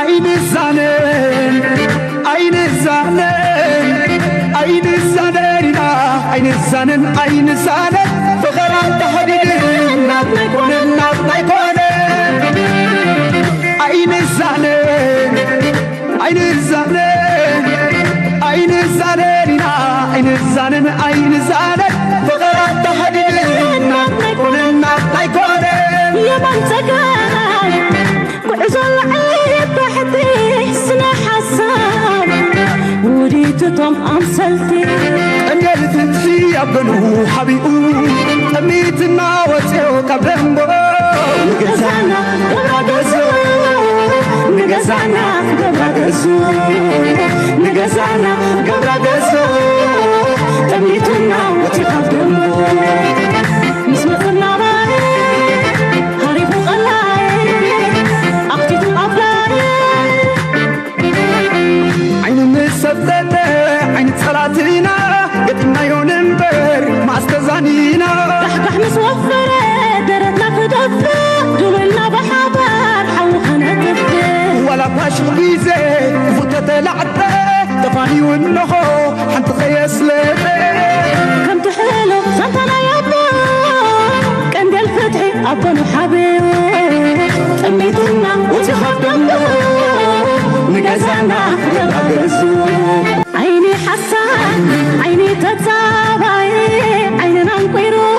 عين الزانن عين الزانن عين الزانن عين الزانن عين الزانن فغرام تحديد الناس يكون الناس يكون عين الزانن عين الزانن عين الزانن عين الزانن عين الزانن فغرام تحديد الناس يكون الناس يكون يا بنتكان وعزل عيب بحدي سنا حسان وريتهم أمثلتي أنجلت في أبنو حبيبو أميتنا وسيو كبرمبو نجزانا قبرقزو نجزانا قبرقزو نجزانا قبرقزو أميتنا وسيو كبرمبو مسمطنا راي هاريبو غلاي أقتدو أبلاي عين مسددة عين صلاتنا قدنا يونمبر ما استزانينا دحدح مسوفرة درتنا في دفة دولنا بحبار حوخنا تفة ولا باش غيزة فتت لعبة تفاني ونهو حنت خيس لبي كم تحلو سنتنا يابا كان دي الفتحي أبنو حبيبي أميتنا وتخدمنا نجزانا قبرقزو عيني حسان عيني تتابعي عيننا نقيرو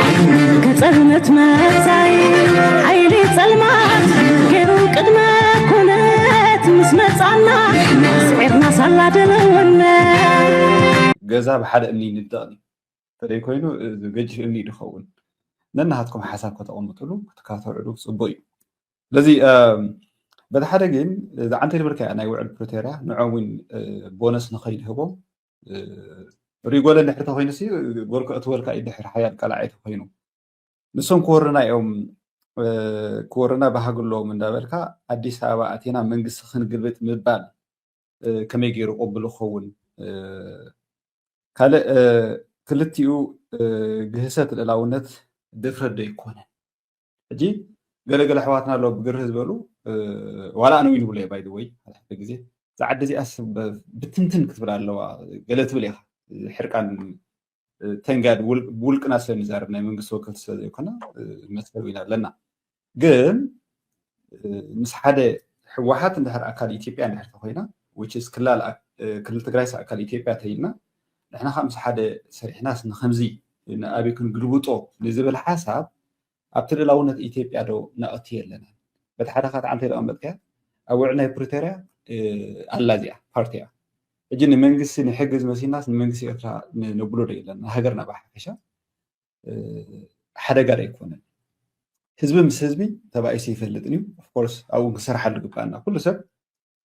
كتلمت متاي عيني تلمات كيرو قدما كونت مسمتعنا سعيرنا صلا دلونا جزا بحد أمني نداني ترى كوينو جيش أمني دخون ننهاتكم حساب كتقومتلو كتكاثر صبي الذي بده حدا جين إذا عن تجربة أنا يوعد بروتيرا نعوين بونس نخيل هبو ريقول إن حتى هاي نسي ورك أطول كأيد حر حياة كلاعيت هاينو نسون كورونا يوم كورونا بهاقول له من دابركا أدي ساعة أتينا من قصة خن قلبت مبان كم يجيرو قبلو خون كلا كلتيو جهسات الألاونات دفرد يكونه أجي قال حواتنا لو بقرز بلو ولا أنا وين ولا باي ذا واي هذا جزء ساعد زي أسب بتنتن كتب على لو قالت بليها حركان تنقاد بولك ناس نزارنا من قصة كل سنة يكنا مثل وينا لنا قام مس حدا واحد نهر أكل إثيوبيا نهر تخينا which is كل تجريس أكل إثيوبيا تينا إحنا خمس حدا سريح ناس نخمزي إن أبي كن قلبوتو نزبل حساب أبتدي لونة إثيوبيا دو نأتي لنا بتحركات عن تلقى أمريكا أوعنا بريتوريا اللازية بارتيا أجينا منجس نحجز مسين ناس منجس يقرأ نقوله لنا هجرنا بحكيشة حدا قرأ يكون حزب مس حزبي تبع يسيف اللتني of course أو صراحة اللي قبلنا كل سب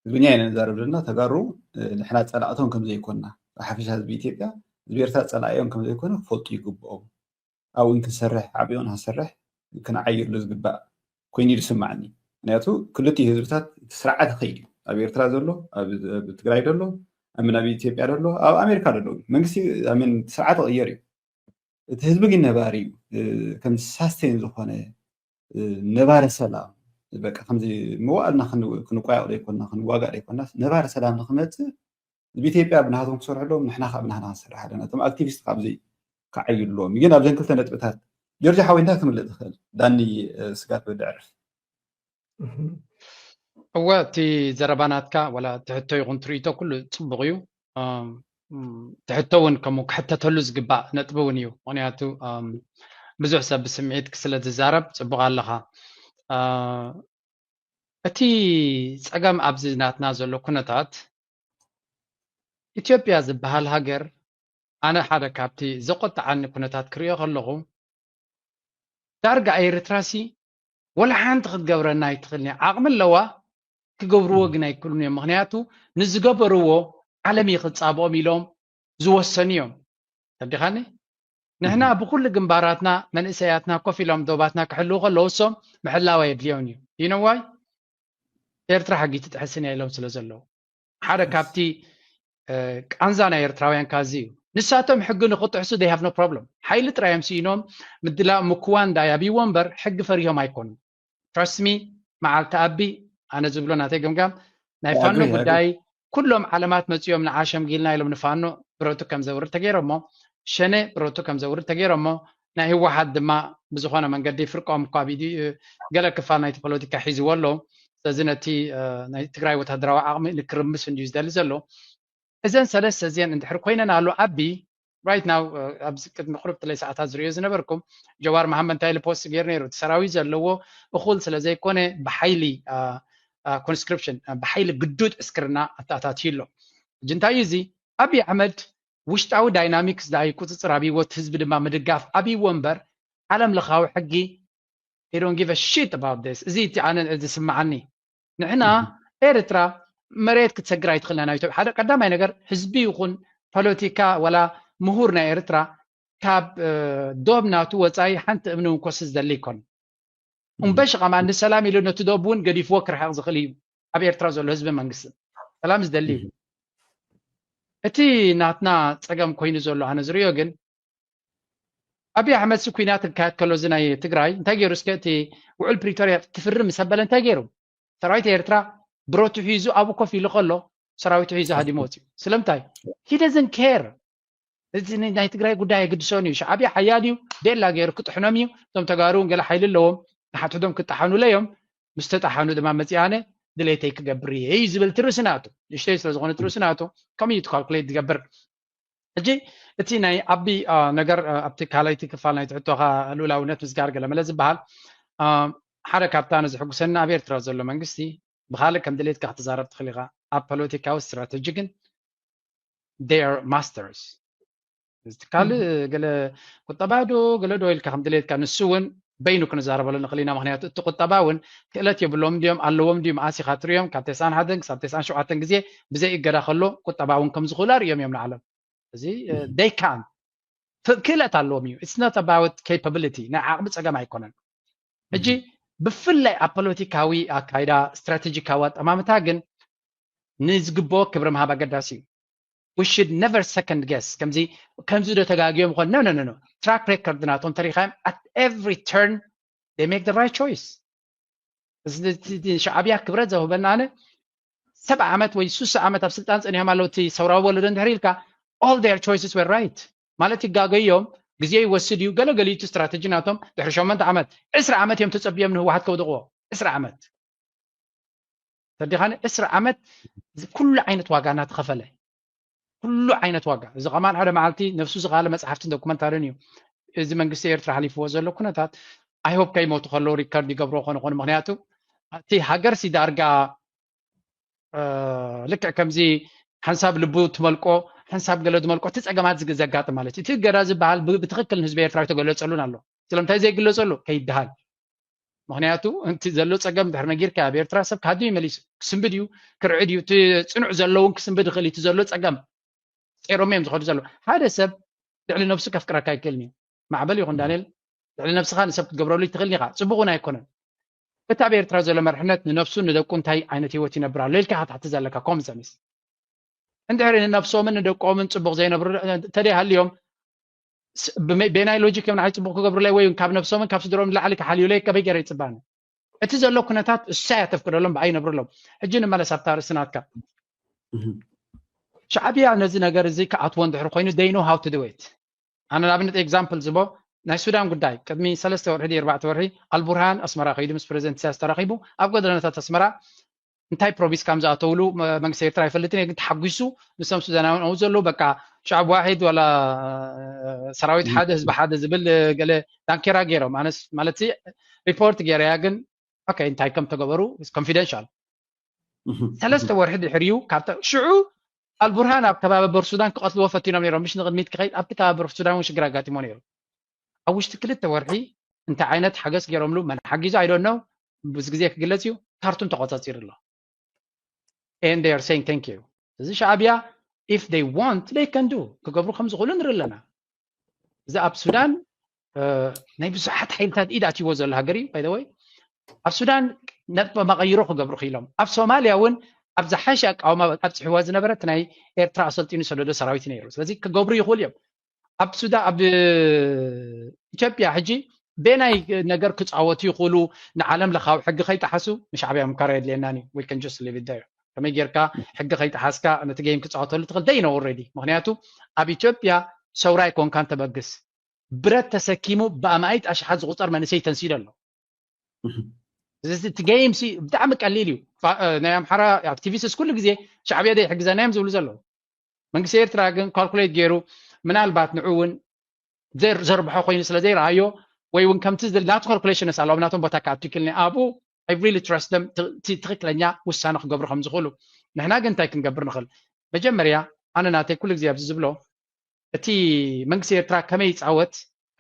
البنيان نزارب لنا تجارو نحنا تلاقتهم كم زي كنا حفيش حزب إثيوبيا زبيرتات تلاقيهم كم زي كنا فوت يقبوا أو إنك سرح عبيون هسرح يمكن عير لزق بقى كويني يسمعني نياتو كلتي هزرتات سرعات خيل أبي إرتراز له أبي تجري له أمن أبي إثيوبيا له أو أمريكا له من قصي من سرعات غيري تهزبق النباري كم ساستين زخانة نبار السلام بقى خمسة موالنا خن قايع عليه كنا خن واقع عليه كنا نبار السلام نخمت بإثيوبيا بنهاتهم صور لهم نحن خابنا نصر حدنا تم أكتيفيست قابزي كعيل لهم يجينا بزين كل سنة بتهات يرجع حوالي ذاك من اللي دخل داني سقات بدي أعرف وقتي زرباناتك ولا تحتوي غنتريتو كله تصبغيو تحتون كموك حتى تلوز قباء نتبونيو ونياتو بزوح سب سمعيت كسلة الزارب تصبغ لها أتي سأقام أبزينات نازلو كنتات إثيوبيا زبها الهاجر أنا حدا كابتي زقط عني كنتات كريو غلغو تارجع إيرتراسي ولا حان تخد جورنا يتخلني عقم اللوا كجورو جنا يكلوني مغنياتو نزجبروا عالمي يخد صابو ميلوم زو السنيوم تبدي خاني نحنا بكل جنباراتنا من إسياتنا كوفي لهم دوباتنا كحلو غلوسهم محلا ويدليوني you know why إيرترا حقي تتحسني لهم سلزلو حدا كابتي أنزانا إيرتراويان كازيو نساتهم حقوا نقطع سو they have no problem حيل ترايم سينوم مدلا مكوان دايا بي ومبر حق فريهم يكون trust me مع التأبي أنا زبلون هاتي قمقام نايفانو قداي كلهم علامات مزيوم نعاشم قيلنا يلوم نفانو بروتو كم زور تغيرمو شنه بروتو كم زور تغيرمو ناي واحد ما بزخونه من قد يفرقهم قابيدي قال كفال نايت بوليتيكا حيزولو زينتي ناي تግራይ ወታደራዊ ዓቕሚ ንክርምስ እንዲዩ ዝደሊ ዘሎ እዘን ሰለስተ እዚአን እንድሕር ኮይነን ኣሎ ኣቢ right now ኣብዚ ቅድሚ ቅርብ ጥለይ ሰዓታት ዝርዮ ዝነበርኩም ጀዋር መሐመድ እንታይ ፖስት ገይሩ ነይሩ ሰራዊት ዘለዎ እኹል ስለ ዘይኮነ ብሓይሊ ኮንስክሪፕሽን ብሓይሊ ግዱድ እስክርና ኣታታትይሎ እንታይ እዚ ኣቢ ኣሕመድ ውሽጣዊ ዳይናሚክስ ዳይ ቁፅፅር ኣብይወት ህዝቢ ድማ ምድጋፍ ኣብይ ወንበር ዓለም ለኻዊ ሕጊ they don't give a shit about this እዚ እቲ ኣነ ዝስማዓኒ ንሕና ኤርትራ መሬት ክትሰግር ኣይትኽእልና ናብ ኢትዮጵያ ሓደ ቀዳማይ ነገር ህዝቢ ይኹን ፖለቲካ ወላ ምሁር ናይ ኤርትራ ካብ ዶብ ናቱ ወፃኢ ሓንቲ እምኒ እውን ኮስስ ዘሊ ይኮን እምበሽ ቐማ ንሰላም ኢሉ ነቲ ዶብ እውን ገዲፍዎ ክርሕቕ ዝኽእል እዩ ኣብ ኤርትራ ዘሎ ህዝቢ መንግስቲ ሰላም ዝደሊ እዩ እቲ ናትና ፀገም ኮይኑ ዘሎ ኣነ ዝርዮ ግን أبي أحمد سكوينات كات كلوزنا تجراي تاجروا سكتي وعل بريتوريا تفرم سبلا تاجروا سرايت إيرترا بروتو هيزو أبو كوفي لقله سرايت هيزو هادي موتي سلامتاي he doesn't care إذن ناي تجراي قداي قدسوني وش أبي حياديو دير لاجر كنت حناميو ثم تجارون قال حيل اللوم حتى دم كنت حنو ليوم مستتحنو دم متيانة دليتك جبري هيز بالتروسناتو يشتري سلزغون تروسناتو كم يتكالكليت جبر أجي እቲ ናይ ኣቢ ነገር ኣብቲ ካልኣይቲ ክፋል ናይ ትሕቶኻ ልኡላውነት ምስጋር ገለ መለ ዝበሃል ሓደ ካብታ ንዝሕጉሰና ኣብ ኤርትራ ዘሎ መንግስቲ ብካልእ ከም ድሌትካ ክትዛረብ ትኽእል ኢኻ ኣብ ፖለቲካዊ ስትራቴጂ ግን they are masters ካልእ ገለ ቁጠባ ዶ ገለ ዶ ኢልካ ከም ድሌትካ ንሱ እውን በይኑ ክንዛረበሉ ንኽእል ኢና ምክንያቱ እቲ ቁጠባ እውን ክእለት የብሎም ድዮም ኣለዎም ድዮም ኣሲኻ ትርዮም ካብ 91 ክሳብ 97 ግዜ ብዘይ እገዳ ከሎ ቁጠባ እውን ከም ዝኽእሉ ኣርእዮም እዮም ንዓለም they can كلت اللوميو it's not about capability نا عقب صقم አይኮነን እጂ ብፍላይ ኣብ ፖለቲካዊ ኣካይዳ ስትራቴጂካዊ ኣማምታ ግን ንዝግቦ ክብረ መሃብ ኣገዳሲ we should never second guess ከምዚ ዶ ተጋግዮም ኮን no track record ናቶም ታሪኻም at every turn they make the right choice እዚ ሻዕብያ ክብረት ዘውበና ኣነ 7 ዓመት ወይ 3 ዓመት ኣብ ስልጣን ፀኒሖም ኣለውቲ ሰውራዊ ወለዶ እንድሕሪልካ all their choices were right ማለት ይጋገዮም ግዜ ይወስድ እዩ ገለገሊቱ ስትራቴጂ ናቶም ድሕሪ 8 ዓመት 10 ዓመት እዮም ተጸብዮም ንህወሓት ከውድቕዎ 10 ዓመት ተዲኻነ 10 ዓመት ኩሉ ዓይነት ዋጋ እናተኸፈለ ኩሉ ዓይነት ዋጋ እዚ ቐማን ሓደ መዓልቲ ነፍሱ ዝቓለ መጽሓፍትን ዶኩመንታሪን እዩ እዚ መንግስቲ ኤርትራ ሓሊፍዎ ዘሎ ኩነታት ኣይ ሆፕ ከይሞቱ ከለዉ ሪከርድ ይገብሮ ኮኑ ምክንያቱ እቲ ሃገር ሲዳርጋ ልክዕ ከምዚ ሓንሳብ ልቡ ትመልቆ حساب قالوا دمال قلت تسقمات زغاط مالتي تيغرا زبال بتخكل حزب ኤርትራ ተገለጸሉን ኣሎ ስለምታይ ዘይግለጸሉ ከይድሃል ምክንያቱ እንት ዘሎ ጸገም ድሕር ነጊርካ ኣብ ኤርትራ ሰብ ካዱ ይመሊስ ክስምብድዩ ክርዕድዩ ጽኑዕ ዘለውን ክስምብድ ኽእል እቲ ዘሎ ጸገም ጼሮሜም ዝኸዱ ዘሎ ሓደ ሰብ ልዕሊ ነፍሱ ከፍቅረካ ይክእልኒ ማዕበል ይኹን ዳንኤል ልዕሊ ነፍስኻ ንሰብ ክትገብረሉ ይትኽእልኒ ኢኻ ጽቡቕን ኣይኮነን እቲ ኣብ ኤርትራ ዘሎ መርሕነት ንነፍሱ ንደቁ እንታይ ዓይነት ህይወት ይነብር ኣሎ ኢልካ ክትሓቲ ዘለካ ኮምሰሚስ እንድሕር ንነፍሶምን ንደቆምን ጽቡቕ ዘይነብሩ ተደይሃል اليوم بيناي لوجيك من عايز ጽቡቕ ክገብሩ ላይ ወይ ካብ ነፍሶምን ካብ ስድሮም ላዕሊ ክሓልዩ ላይ ከበገረ ይጽባነ እቲ ዘሎ ኩነታት እሳይ ተፍቅደሎም ብዓይ ነብሩሎም ሕጂ ንመለስ ኣብ ታርስናትካ ሻዕብያ ነዚ ነገር እዚ ከኣትዎ እንድሕር ኮይኑ they know how to do it ኣነ ንኣብነት ኤግዛምፕል ዝቦ ናይ ሱዳን ጉዳይ ቅድሚ 3 ወርሒ 4 ወርሒ አልቡርሃን ኣስመራ ከይዱ ምስ ፕሬዝደንት ኢሳያስ ተራኺቡ ኣብ ጎደናታት ኣስመራ እንታይ ፕሮቪስ ከም ዝኣተውሉ መንግስቲ ኤርትራ ይፈልጥን ግን ተሓጒሱ ንሰም ሱዳናውን ኣው ዘሎ በቃ شعب واحد ولا سراويت حدا حزب حدا زبل قال دانكيرا غيرهم انا مالتي ريبورت غيريا ግን اوكي انتي كم تغبروا كونفيدنشال ثلاثه ورحد يحريو كابتا شعو البرهان اب كباب السودان قتل وفتينا نيرو مش نغميت كخيت اب كباب السودان وش غراغاتي مونيرو اوش تكلت ورحي انت عينت حاجس غيرهم له من حاجز اي دونت نو بس غزيك غلصيو كارتون تقاصير الله and they are saying thank you زي شعبيا if they want they can do كقبرو خمس غولن رلنا إذا أب السودان نبي صحة حيلتات إذا أتي وزر الهجري by the way أب السودان نبى ما غيروه كقبرو خيلهم أب سوماليا وين أب زحشك أو ما أب حواز نبرة ناي إيرترا أصلتين سودو سراويتين يروس لذي كقبرو يخوليهم أب السودان أب إثيوبيا حجي بيناي نجار كتعوتي يقولوا نعلم لخاو حق خيط حسو مش عبيا مكرر لأنني we can just leave it there كما جيركا حق خيط حاسكا نت جيم كتصاوتو تخل دينا اوريدي مغنياتو اب اثيوبيا سوراي كون كان تبغس برت تسكيمو بامايت اشحاز قطر منسي تنسيل له زي تجيم سي بتاع مقليليو نايم حرا اكتيفيستس كل غزي شعبيه دي حق زنايم زولو زلو منكس ايرترا كن كالكوليت جيرو منالبات نعون زير زربحو خوين سلا زير رايو ወይ ውን ከምቲ ዝላቱ ካልኩሌሽንስ አለው ምናቶም ቦታ ካፕቲክልኒ አቡ I really trust them ትክክለኛ ውሳነ ክገብሩ ከም ዝኽእሉ ንሕና ግን እንታይ ክንገብር ንኽእል መጀመርያ ኣነ ናተይ ኩሉ ግዜ ኣብዚ ዝብሎ እቲ መንግስቲ ኤርትራ ከመይ ይፃወት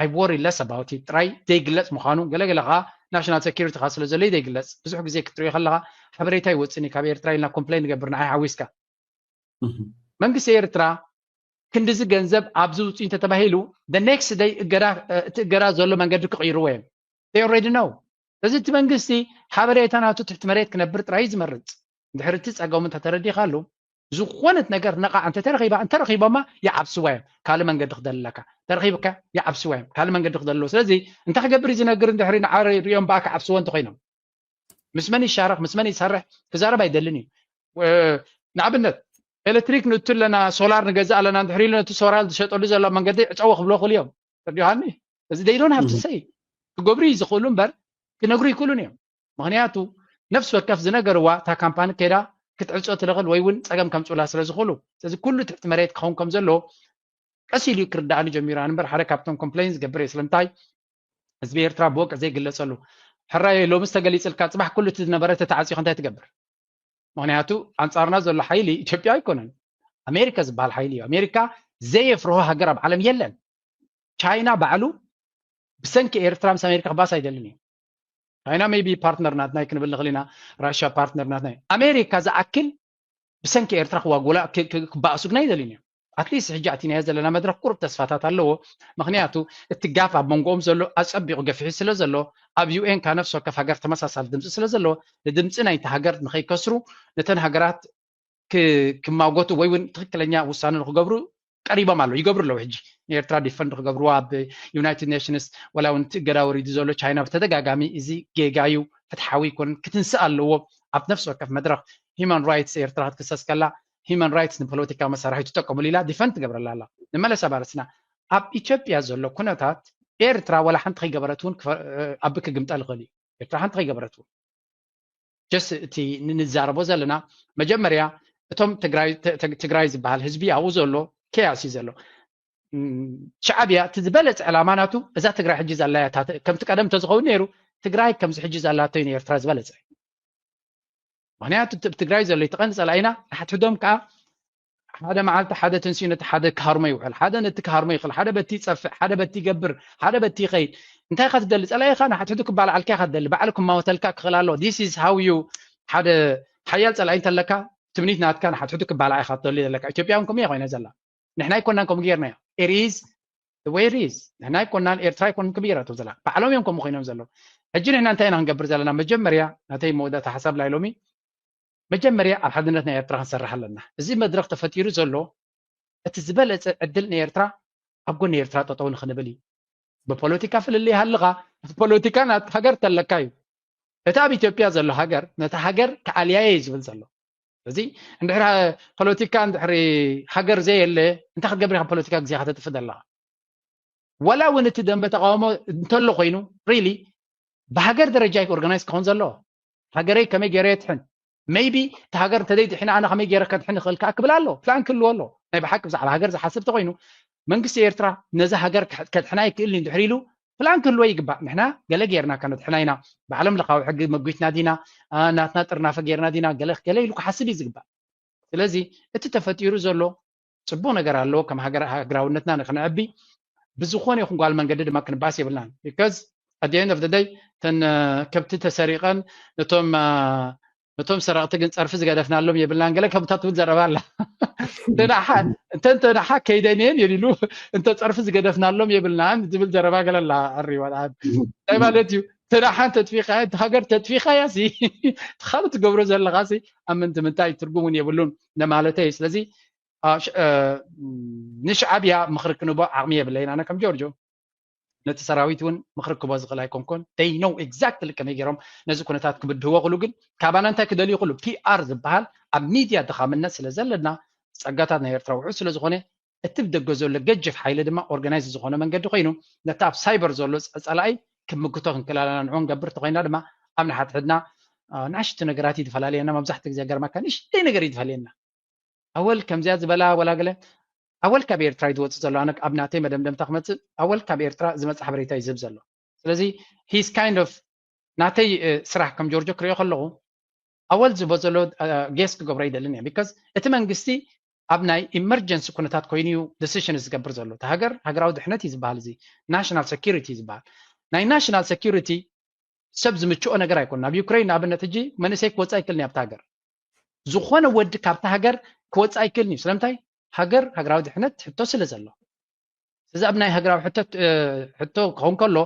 I worry less about it ጥራይ ዘይግለፅ ምዃኑ ገለገለ ከዓ ናሽናል ሴኪሪቲ ካ ስለ ዘሎ ዘይግለፅ ብዙሕ ግዜ ክትሪኦ ከለካ ሓበሬታ ይወፅኒ ካብ ኤርትራ ኢልና ኮምፕሌን ንገብር ንዓይ ሓዊስካ መንግስቲ ኤርትራ ክንዲዚ ገንዘብ ኣብዚ ውፅእ እንተተባሂሉ the next day እገዳ ዘሎ መንገዲ ክቕይርዎ እዮም they already know እዚ እቲ መንግስቲ ሓበሬታ ናቱ ትሕቲ መሬት ክነብር ጥራይ ዝመርፅ ድሕሪ እቲ ፀገሙ እንተተረዲኻሉ ዝኾነት ነገር ነቓ እንተ ተረኺቦማ ይዓብስዋ እዮም ካልእ መንገዲ ክደልለካ ተረኺብካ ይዓብስዋ እዮም ካልእ መንገዲ ክደልዎ ስለዚ እንታይ ክገብር እዩ ዝነግር እንድሕሪ ንዓረ ሪኦም በኣ ክዓብስዎ እንተኮይኖም ምስ መን ይሻርክ ምስ መን ይሰርሕ ክዛረብ ኣይደልን እዩ ንኣብነት ኤሌክትሪክ ንትለና ሶላር ንገዛእ ኣለና እንድሕሪ ኢሉ ነቲ ሶላር ዝሸጠሉ ዘሎ መንገዲ ዕፀው ክብሎ ክእሉ እዮም ተርዲሃኒ እዚ they don't have to say ክገብሩ ዝኽእሉ እምበር ክነግሩ ይክእሉን እዮም ምክንያቱ ነፍሲ ወከፍ ዝነገርዋ እታ ካምፓኒ ከይዳ ክትዕፆ ትልኽእል ወይ እውን ፀገም ከምፅኡላ ስለ ዝኽእሉ ስለዚ ኩሉ ትሕቲ መሬት ክኸውን ከም ዘሎ ቀስ ኢሉ ክርዳእኒ ጀሚሩ እምበር ሓደ ካብቶም ኮምፕሌን ዝገብር እየ ስለምንታይ ህዝቢ ኤርትራ ብወቅዕ ዘይግለፀሉ ሕራይ ሎሚ ዝተገሊፅልካ ፅባሕ ኩሉ እቲ ዝነበረ ተተዓፂኹ እንታይ ትገብር ምክንያቱ ኣንፃርና ዘሎ ሓይሊ ኢትዮጵያ ኣይኮነን ኣሜሪካ ዝበሃል ሓይሊ እዩ ኣሜሪካ ዘየፍርሆ ሃገር ኣብ ዓለም የለን ቻይና ባዕሉ ብሰንኪ ኤርትራ ምስ ኣሜሪካ ክባስ ኣይደልን እዩ ቻይና ሜቢ ፓርትነር ናትና ክንብል ንኽእል ኢና ራሽያ ፓርትነር ናትና ኣሜሪካ ዝኣክል ብሰንኪ ኤርትራ ክዋጉላ ክባእሱ ግን ኣይደልን እዮም ኣትሊስት ሕጂ ኣቲናዮ ዘለና መድረክ ቁርብ ተስፋታት ኣለዎ ምክንያቱ እቲ ጋፍ ኣብ መንጎኦም ዘሎ ኣፀቢቑ ገፊሑ ስለ ዘሎ ኣብ ዩኤን ካብ ነፍሲ ወከፍ ሃገር ተመሳሳሊ ድምፂ ስለ ዘሎ ንድምፂ ናይቲ ሃገር ንኸይከስሩ ነተን ሃገራት ክማጎቱ ወይ እውን ትክክለኛ ውሳነ ንክገብሩ ቀሪቦም ኣለዉ ይገብሩ ኣለዉ ሕጂ ንኤርትራ ዲፈንድ ክገብርዋ ኣብ ዩናይትድ ኔሽንስ ወላ እውን ገዳ ወሪዱ ዘሎ ቻይና ብተደጋጋሚ እዚ ጌጋዩ ፍትሓዊ ይኮን ክትንስእ ኣለዎ ኣብ ነፍሲ ወከፍ መድረክ ሂማን ራይትስ ኤርትራ ክትክሰስ ከላ ሂማን ራይትስ ንፖለቲካ መሳርሒ ትጠቀሙሉ ኢላ ዲፈንድ ትገብረላ ኣላ ንመለስ ኣባርስና ኣብ ኢትዮጵያ ዘሎ ኩነታት ኤርትራ ወላ ሓንቲ ከይገበረት እውን ኣብ ክግምጠል ይኽእል እዩ ኤርትራ ሓንቲ ከይገበረት እውን ጀስ እቲ ንዛረቦ ዘለና መጀመርያ እቶም ትግራይ ዝበሃል ህዝቢ ኣብኡ ዘሎ ኬያስ እዩ ዘሎ ሻዕብያ እቲ ዝበለፀ ዕላማ ናቱ እዛ ትግራይ ሕጂ ዘላያ ከምቲ ቀደም ተዝኸውን ነይሩ ትግራይ ከምዚ ሕጂ ዘላቶ እዩ ንኤርትራ ዝበለፀ ምክንያቱ ትግራይ ዘሎ ይትቐንዲ ፀላኢና ንሓትሕዶም ከዓ ሓደ መዓልቲ ሓደ ተንስኡ ነቲ ሓደ ክሃርሞ ይውዕል ሓደ ነቲ ክሃርሞ ይኽእል ሓደ በቲ ይፀፍዕ ሓደ በቲ ይገብር ሓደ በቲ ይኸይድ እንታይ ካ ትደሊ ፀላኢኻ ንሓትሕዱ ክባልዓልካ ኢኻ ትደሊ ባዕሉ ክማወተልካ ክኽእል ኣሎ ዲስ ኢዝ ሃው ዩ ሓደ ሓያል ፀላኢ እንተለካ ትምኒት ናትካ ንሓትሕዱ ክባልዓ ኢኻ ትደሊ ዘለካ ኢትዮጵያ እውን ከምኡ ኮይና ዘላ ንሕና ኣይኮናን ከምኡ ጌርናዮ it is the way it is ንሕና ኣይኮናን ኤርትራ ኣይኮንን ከምኡ ጌራቶ ዘላ ባዕሎም እዮም ከምኡ ኮይኖም ዘለዉ ሕጂ ንሕና እንታይ ኢና ክንገብር ዘለና መጀመርያ ናተይ መወዳእታ ሓሳብ ላይ ሎሚ መጀመርያ ኣብ ሓድነት ናይ ኤርትራ ክንሰርሕ ኣለና እዚ መድረክ ተፈጢሩ ዘሎ እቲ ዝበለፀ ዕድል ንኤርትራ ኣብ ጎኒ ኤርትራ ጠጠው ንክንብል እዩ ብፖለቲካ ፍልልይ ሃልኻ ፖለቲካ ናቲ ሃገር ተለካ እዩ እቲ ኣብ ኢትዮጵያ ዘሎ ሃገር ነቲ ሃገር ከኣልያየ እዩ ዝብል ዘሎ ስለዚ እንድሕሪ ፖለቲካ እንድሕሪ ሃገር ዘየለ እንታይ ክትገብር ኢኻ ፖለቲካ ግዜኻ ተጥፍእ ኣለኻ ወላ እውን እቲ ደንበ ተቃውሞ እንተሎ ኮይኑ ሪሊ ብሃገር ደረጃ ኦርጋናይዝ ክኸውን ዘለዎ ሃገረይ ከመይ ገይረ የትሕን maybe تهاجر تديد إحنا أنا خمي جرا كده إحنا خلك أكبر له فلان كله والله أنا بحكي على هاجر زي حسبت قينه من قصة إيرترا نزه هاجر كده إحنا يكل اللي ندحريله فلان كله يجب إحنا قال جيرنا كانت إحنا هنا بعلم لقاو حق مجويتنا دينا ناتنا فجرنا دينا قال لك حسب يزقبا لذي التفتيرو زلوا سبونا جرا له كم هاجر ونتنا نخنا أبي بزخوني يخون قال من جديد ما كان باسي بلان because at the end of the day تن كبت تسرقا نتوم سرقت جنس عرف إذا قدفنا لهم يبلان قالك هم تطول زربالة أنت نحا كيدانين يريلو أنت تعرف إذا قدفنا لهم يبلان تبل زربا قال لا الريوان عاد طيب لتيو تنحا تدفيق هاجر تدفيق يا سي تخلط قبرز اللغاسي أم أنت من تاي ترجمون يبلون نمالتي لذي نشعب يا مخرج نبا عمية بالليل أنا كم جورجو ነቲ ሰራዊት እውን ምክርክቦ ዝኽእል ኣይኮንኮን they know exactly ከመይ ገይሮም ነዚ ኩነታት ክብድህዎ ክእሉ ግን ካባና እንታይ ክደልዩ ይኽእሉ ፒአር ዝበሃል ኣብ ሚድያ ድኻምነት ስለ ዘለና ፀጋታት ናይ ኤርትራ ውሑድ ስለ ዝኾነ እቲ ብደገ ዘሎ ገጅፍ ሓይሊ ድማ ኦርጋናይዝ ዝኾነ መንገዲ ኮይኑ ነቲ ኣብ ሳይበር ዘሎ ፀላኢ ክምግቶ ክንከላልና ንዑ ንገብር ተኮይና ድማ ኣብ ንሓትሕድና ንኣሽቱ ነገራት ይተፈላለየና መብዛሕትኡ ግዜ ገርማካ ንእሽተይ ነገር ይተፈላለየና ኣወል ከምዚያ ዝበላ ወላገለ ኣወል ካብ ኤርትራ ይወፅእ ዘሎ ኣነ ኣብ ናተይ መደምደምታ ክመፅእ ኣወል ካብ ኤርትራ ዝመፅእ ሓበሬታ ይዝብ ዘሎ ስለዚ ሂስ ካይንድ ኦፍ ናተይ ስራሕ ከም ጆርጆ ክሪኦ ከለኹ ኣወል ዝቦ ዘሎ ጌስ ክገብሮ ይደልን እየ ቢካዝ እቲ መንግስቲ ኣብ ናይ ኢመርጀንሲ ኩነታት ኮይኑ እዩ ዲሲሽን ዝገብር ዘሎ እቲ ሃገር ሃገራዊ ድሕነት እዩ ዝበሃል እዚ ናሽናል ሴኪሪቲ ዝበሃል ናይ ናሽናል ሴኪሪቲ ሰብ ዝምችኦ ነገር ኣይኮን ኣብ ዩክሬን ንኣብነት ሕጂ መንእሰይ ክወፅእ ኣይክእልኒ ኣብቲ ሃገር ዝኾነ ወዲ ካብቲ ሃገር ክወፅእ ኣይክእልኒ እዩ ስለምንታይ ሃገር ሃገራዊ ድሕነት ሕቶ ስለ ዘሎ እዚ ኣብ ናይ ሃገራዊ ሕቶ ክኸውን ከሎ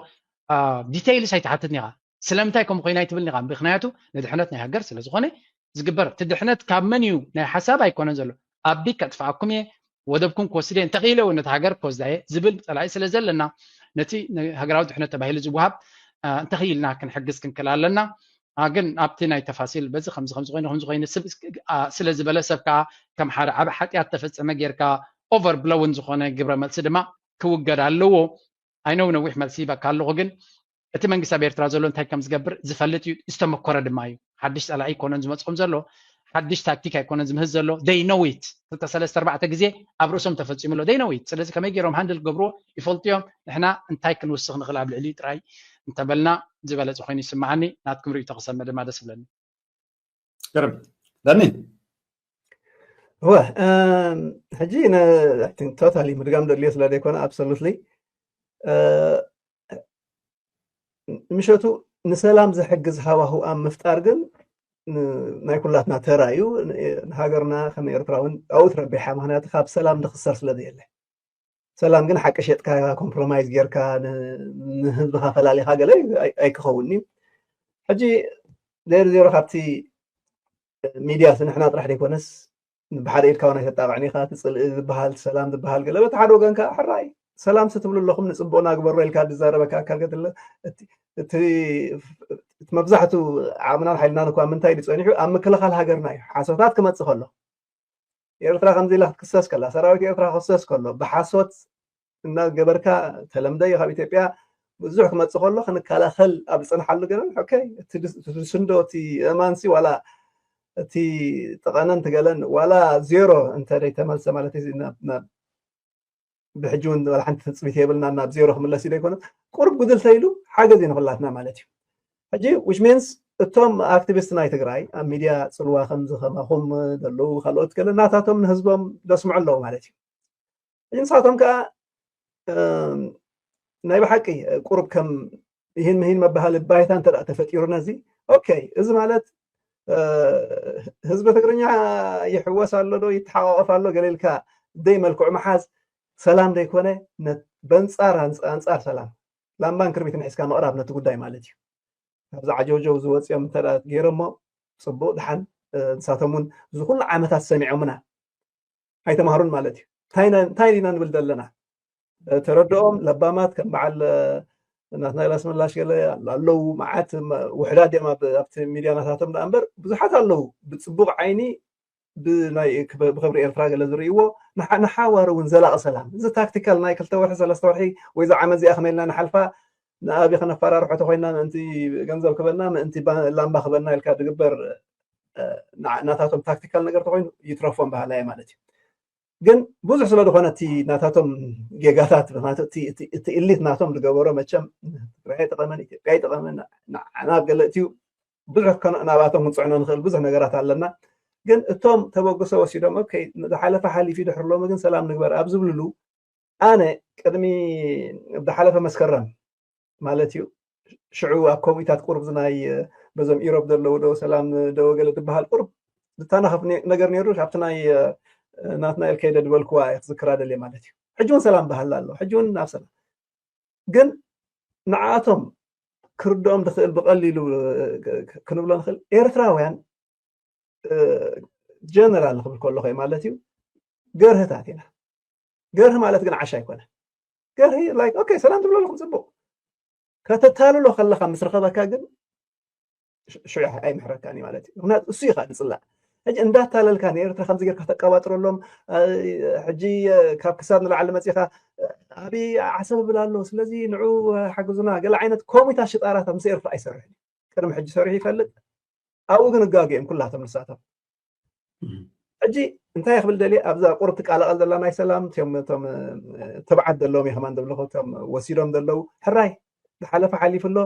ዲቴይልስ ኣይተሓትትኒ ኢኻ ስለምንታይ ከምኡ ኮይና ይትብልኒ ኢኻ ምክንያቱ ንድሕነት ናይ ሃገር ስለ ዝኾነ ዝግበር እቲ ድሕነት ካብ መን እዩ ናይ ሓሳብ ኣይኮነን ዘሎ ኣቢ ከጥፍኣኩም እየ ወደብኩም ክወስድ እየ እንተኽኢለ እውን ነቲ ሃገር ክወስዳ እየ ዝብል ፀላኢ ስለ ዘለና ነቲ ሃገራዊ ድሕነት ተባሂሉ ዝወሃብ እንተኽኢልና ክንሕግዝ ክንክእል ኣለና ግን ኣብቲ ናይ ተፋሲል በዚ ከምዚ ኮይኑ ስለ ዝበለ ሰብ ከዓ ከም ሓደ ዓብ ሓጢኣት ተፈፀመ ጌርካ ኦቨር ብሎውን ዝኾነ ግብረ መልሲ ድማ ክውገድ ኣለዎ ኣይነው ነዊሕ መልሲ ይበካ ኣለኹ ግን እቲ መንግስቲ ኣብ ኤርትራ ዘሎ እንታይ ከም ዝገብር ዝፈልጥ እዩ ዝተመኮረ ድማ እዩ ሓድሽ ፀላኢ ኮነን ዝመፅኦም ዘሎ ሓድሽ ታክቲክ ኣይኮነን ዝምህዝ ዘሎ they know it 3-4 ግዜ ኣብ ርእሶም ተፈፂሙ ኣሎ they know it ስለዚ ከመይ ገይሮም ሃንድል ገብርዎ ይፈልጥዮም ንሕና እንታይ ክንውስኽ ንኽእል ኣብ ልዕሊ ጥራይ እንተበልና ዝበለፀ ኮይኑ ይስማዓኒ ናትኩም ርእቶ ክሰምዕ ድማ ደስ ይብለኒ ገርም ዳኒ هو حجينا توتالي مدغام دليس لا ديكون ابسولوتلي مشوتو نسلام زحجز هواهو ام مفتار ግን ናይ ኩላትና ተራዩ ሃገርና ከም ኤርትራውን ኣውትረቢሓ ምክንያቱ ካብ ሰላም ንኽሰር ስለዘየለ ሰላም ግን ሓቂ ሸጥካ ኮምፕሮማይዝ ጌርካ ንህዝብካ ፈላሊኻ ገለ ኣይክኸውኒ ሕጂ ዜሮ ካብቲ ሚድያ ንሕና ጥራሕ ደይኮነስ ብሓደ ኢድካ ውን ኣይተጣቕዕኒ ኢኻ ትፅልኢ ዝበሃል ሰላም ዝበሃል ገለ በቲ ሓደ ወገንካ ሕራይ ሰላም ስትብሉ ኣለኹም ንፅቡቕና ግበሮ ኢልካ ዝዛረበካ ኣካል ገለ እቲ መብዛሕትኡ ዓቕምናን ሓይልናን እኳ ምንታይ ዝፀኒሑ ኣብ ምክልኻል ሃገርና እዩ ሓሶታት ክመፅእ ከሎ ኤርትራ ከምዚ ኢላ ክትክሰስ ከላ ሰራዊት ኤርትራ ክክሰስ ከሎ ብሓሶት እናገበርካ ተለምደ እዩ ካብ ኢትዮጵያ ብዙሕ ክመፅእ ከሎ ክንከላኸል ኣብ ዝፅንሓሉ ገለ ኦኬ እቲ ስንዶ እቲ እማንሲ ዋላ እቲ ጥቐነን ትገለን ዋላ ዜሮ እንተደይተመልሰ ማለት እዩ ብሕጂውን ዋላ ሓንቲ ትፅቢት የብልና ናብ ዜሮ ክምለስ ኢሉ ኣይኮነት ቁርብ ጉድል ተኢሉ ሓገዝ እዩ ንኽላትና ማለት እዩ ሕጂ which means እቶም ኣክቲቪስት ናይ ትግራይ ኣብ ሚድያ ፅልዋ ከምዚ ከማኹም ዘለዉ ካልኦት ገለ ናታቶም ንህዝቦም ደስምዑ ኣለዉ ማለት እዩ ሕጂ ንሳቶም ከዓ ናይ ብሓቂ ቁርብ ከም ይህን ምሂን መባሃል ባይታ እንተ ተፈጢሩና እዚ ኦኬ እዚ ማለት ህዝቢ ትግርኛ ይሕወስ ኣሎ ዶ ይተሓቋቐፍ ኣሎ ገለ ኢልካ ደይ መልክዑ መሓዝ ሰላም ደይኮነ በንፃር ኣንፃር ሰላም ላምባን ክርቢትን ሒዝካ ምቕራብ ነቲ ጉዳይ ማለት እዩ ካብዚ ዓጀውጀው ዝወፅኦም እንተ ገይሮሞ ፅቡቕ ድሓን ንሳቶም እውን እዚ ኩሉ ዓመታት ሰሚዖምና ኣይተምሃሩን ማለት እዩ እንታይ ኢና ንብል ዘለና ተረድኦም ለባማት ከም በዓል ናትና ኢላስ ምላሽ ገለ ኣለዉ መዓት ውሕዳት እዮም ኣብቲ ሚድያ ናታቶም ዳ እምበር ብዙሓት ኣለዉ ብፅቡቕ ዓይኒ ብክብሪ ኤርትራ ገለ ዝርእይዎ ንሓዋር እውን ዘላቒ ሰላም እዚ ታክቲካል ናይ 2 ወርሒ 3 ወርሒ ወይዛ ዓመት እዚኣ ከመይልና ንሓልፋ ንኣብይ ክነፈራርሖ ተኮይና ምእንቲ ገንዘብ ክበልና ምእንቲ ላምባ ክበልና ኢልካ ዝግበር ናታቶም ታክቲካል ነገር ተኮይኑ ይትረፎም ባህላ እየ ማለት እዩ ግን ብዙሕ ስለ ዝኾነ እቲ ናታቶም ጌጋታት እቲ ኢሊት ናቶም ዝገበሮ መቸም ትግራይ ጠቐመን ኢትዮጵያ ይጠቐመን ናብ ገለ እትዩ ብዙሕ ናባቶም ክንፅዕኖ ንኽእል ብዙሕ ነገራት ኣለና ግን እቶም ተበግሶ ወሲዶም ኦኬ ዝሓለፈ ሓሊፉ ድሕር ሎሚ ግን ሰላም ንግበር ኣብ ዝብልሉ ኣነ ቅድሚ ዝሓለፈ መስከረም ማለት እዩ ሽዑ ኣብ ኮሚታት ቁርብ ዝናይ በዞም ኢሮብ ዘለዉ ዶ ሰላም ደወ ገለ ትበሃል ቁርብ ዝታናኸፍ ነገር ነይሩ ካብቲ ናይ ናትናኤል ከይደ ድበልክዋ ክዝክራ ደልየ ማለት እዩ ሕጂ እውን ሰላም ባህል ኣሎ ሕጂ እውን ናብ ሰላም ግን ንዓቶም ክርድኦም ትኽእል ብቐሊሉ ክንብሎ ንኽእል ኤርትራውያን ጀነራል ንክብል ከለኹ ማለት እዩ ገርህታት ኢና ገርህ ማለት ግን ዓሻ ኣይኮነ ገርሂ ላይክ ኦኬ ሰላም ትብሎ ኣለኹም ፅቡቕ ከተታልሎ ከለካ ምስ ረኸበካ ግን ሽዑ ኣይምሕረካኒ ማለት እዩ ምክንያቱ እሱ ኢኻ ንፅላእ ሕጂ እንዳታለልካ ንኤርትራ ከምዚ ጌርካ ተቀባጥረሎም ሕጂ ካብ ክሳብ ንላዕሊ መፂኻ ኣብይ ዓሰብ ብላ ኣሎ ስለዚ ንዑ ሓግዙና ገለ ዓይነት ኮሚታ ሽጣራት ምስ ኤርትራ ኣይሰርሕን ቅድሚ ሕጂ ሰሪሑ ይፈልጥ ኣብኡ ግን እጋግኦም ኩላቶም ንሳቶም ሕጂ እንታይ ክብል ደልየ ኣብዛ ቁርብ ትቃላቐል ዘላ ናይ ሰላም ቶም ተባዓት ዘለዎም የኸማን ደብለኹ ቶም ወሲዶም ዘለው ሕራይ ዝሓለፈ ሓሊፍሎ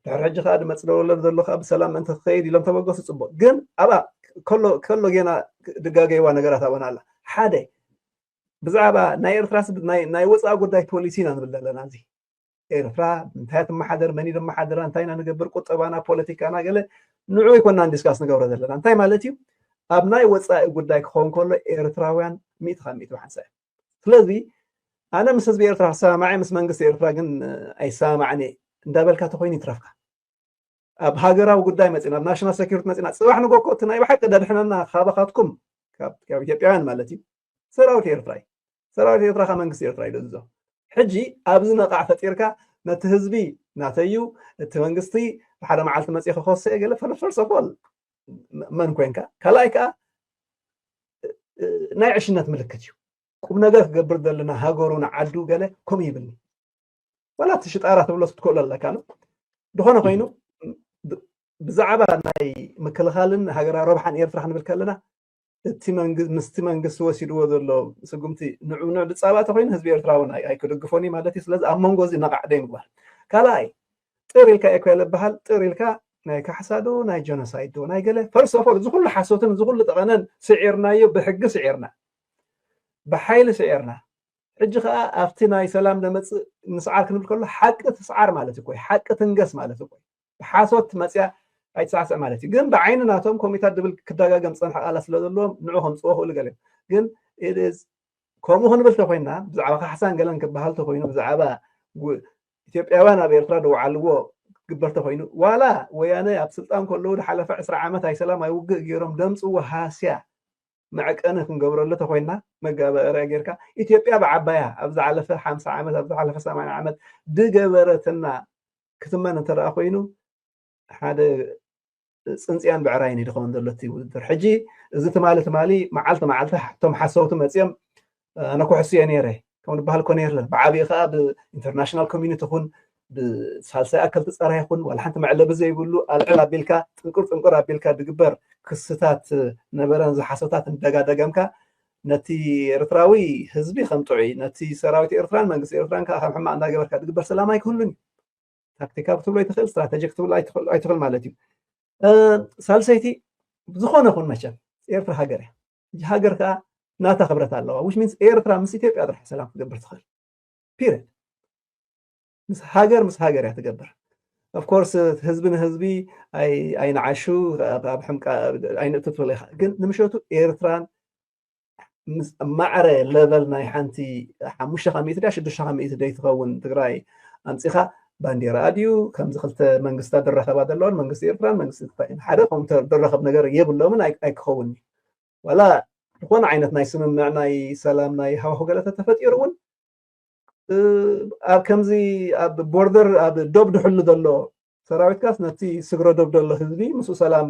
ድሕሪ ሕጂ ከዓ ድመፅ ደወሎ ዘሎ ከዓ ብሰላም ምእንቲ ክኸይድ ኢሎም ተበገሱ ፅቡቅ ግን ኣብኣ ከሎ ጌና ድጋገይዋ ነገራት ኣብና ኣላ ሓደ ብዛዕባ ናይ ኤርትራ ናይ ወፃኢ ጉዳይ ፖሊሲ ኢና ንብል ዘለና እዚ ኤርትራ እንታይ ትመሓደር መን ድመሓደራ እንታይ ኢና ንገብር ቁጠባና ፖለቲካና ገለ ንዑ ይኮንና ዲስካስ ንገብሮ ዘለና እንታይ ማለት እዩ ኣብ ናይ ወፃኢ ጉዳይ ክኸውን ከሎ ኤርትራውያን 100% ብሓንሳ እዩ ስለዚ ኣነ ምስ ህዝቢ ኤርትራ ሰማማዒ ምስ መንግስቲ ኤርትራ ግን ኣይሰማማዕኒ እንዳበልካ ተኮይኑ ይትረፍካ ኣብ ሃገራዊ ጉዳይ መፂና ኣብ ናሽናል ሴኩሪቲ መፂና ፅባሕ ንጎኮ እቲ ናይ ባሓቂ ደድሕነና ካባኻትኩም ካብ ኢትዮጵያውያን ማለት እዩ ሰራዊት ኤርትራ እዩ ሰራዊት ኤርትራ ካብ መንግስቲ ኤርትራ ይደዝዞ ሕጂ ኣብዚ ነቃዕ ፈጢርካ ነቲ ህዝቢ ናተዩ እቲ መንግስቲ ብሓደ መዓልቲ መፂኻ ክወስእ ገለ ፈርሶ ኮል መን ኮንካ ካልኣይ ከዓ ናይ ዕሽነት ምልክት እዩ ቁም ነገር ክገብር ዘለና ሃገሩን ዓዱ ገለ ከምኡ ይብልኒ ወላ እቲ ሽጣራ ተብሎ ክትክእሉ ኣለካ ነው ድኾነ ኮይኑ ብዛዕባ ናይ ምክልኻልን ሃገራዊ ረብሓን ኤርትራ ክንብል ከለና እቲ ምስቲ መንግስቲ ወሲድዎ ዘሎ ስጉምቲ ንዑ ድፃባ ተኮይኑ ህዝቢ ኤርትራ እውን ኣይክድግፎኒ ማለት እዩ ስለዚ ኣብ መንጎ እዚ ነቃዕ ደ ምግባር ካልኣይ ጥር ኢልካ ኤኮል ይበሃል ጥር ኢልካ ናይ ካሕሳዶ ናይ ጀኖሳይድ ዶ ናይ ገለ ፈርስ ኦፍ ኦል እዚ ኩሉ ሓሶትን እዚ ኩሉ ጠቐነን ስዒርናዮ ብሕጊ ስዒርና ብሓይሊ ስዒርና ሕጂ ከዓ ኣብቲ ናይ ሰላም ለመፅእ ንስዓር ክንብል ከሎ ሓቂ ትስዓር ማለት እዩ ኮይ ሓቂ ትንገስ ማለት እዩ ኮይ ብሓሶት መፅያ ኣይተሳዕስዕ ማለት እዩ ግን ብዓይኒ ናቶም ኮሚታት ድብል ክደጋገም ፀንሐ ቃላ ስለ ዘለዎም ንዑ ከምፅዎ ክእሉ ገለ ግን ከምኡ ክንብል ተኮይንና ብዛዕባ ካሕሳን ገለን ክበሃል ተኮይኑ ብዛዕባ ኢትዮጵያውያን ኣብ ኤርትራ ደውዓልዎ ግበር ተኮይኑ ዋላ ወያነ ኣብ ስልጣን ከለዉ ድሓለፈ 20 ዓመት ኣይ ሰላም ኣይውግእ ገይሮም ደምፅዎ ሃስያ መዕቀኒ ክንገብረሉ ተኮይንና መጋበርያ ጌርካ ኢትዮጵያ ብዓባያ ኣብ ዝሓለፈ 50 ዓመት ኣብ ዝሓለፈ 80 ዓመት ድገበረትና ክትመን እንተደኣ ኮይኑ ሓደ ፅንፅያን ብዕራይን ይድኸውን ዘሎ እቲ ውድድር ሕጂ እዚ ትማሊ መዓልቲ ቶም ሓሰውቲ መፅኦም ኣነ ኩሕስዮ ነይረ ከም ዝበሃል ኮነ የለን ብዓብዪ ከዓ ብኢንተርናሽናል ኮሚኒቲ ኹን ብሳልሳይ ኣካል ትፀራ ይኹን ዋላ ሓንቲ መዕለቢ ዘይብሉ ኣልዕል ኣቢልካ ጥንቁር ኣቢልካ ድግበር ክስታት ነበረን ዝሓሶታት እንደጋደገምካ ነቲ ኤርትራዊ ህዝቢ ከም ጥዑይ ነቲ ሰራዊት ኤርትራን መንግስቲ ኤርትራን ከዓ ከም ሕማቅ እንዳገበርካ ድግበር ሰላም ኣይክህሉን ታክቲካ ክትብሎ ኣይትኽእል ስትራቴጂክ ክትብሎ ኣይትኽእል ማለት እዩ ሳልሰይቲ ዝኾነ ይኹን መቸም ኤርትራ ሃገር እያ ሃገር ከዓ ናታ ክብረት ኣለዋ which means ኤርትራ ምስ ኢትዮጵያ ጥራሕ ሰላም ክትገብር ትኽእል ፒሪድ ምስ ሃገር እያ ትገብር of course ህዝቢ ንህዝቢ ኣይንዓሹ ኣብ ሕምቃ ኣይንእቱ ትብል ኢኻ ግን ንምሸቱ ኤርትራን ማዕረ ሌቨል ናይ ሓንቲ 500 600 ደይ ትኸውን ትግራይ ኣምፂኻ ባንዴራ ድዩ ከምዚ ክልተ መንግስታት ዝረኸባ ዘለዎን መንግስቲ ኤርትራን መንግስቲ ትግራይን ሓደ ከም ዝረኸብ ነገር የብሎምን ኣይክኸውኒ ዋላ ዝኾነ ዓይነት ናይ ስምምዕ ናይ ሰላም ናይ ሃዋህው ገለ ተፈጢሩ እውን ኣብ ከምዚ ኣብ ቦርደር ኣብ ዶብ ድሕሉ ዘሎ ሰራዊትካስ ነቲ ስግሮ ዶብ ዘሎ ህዝቢ ምስኡ ሰላም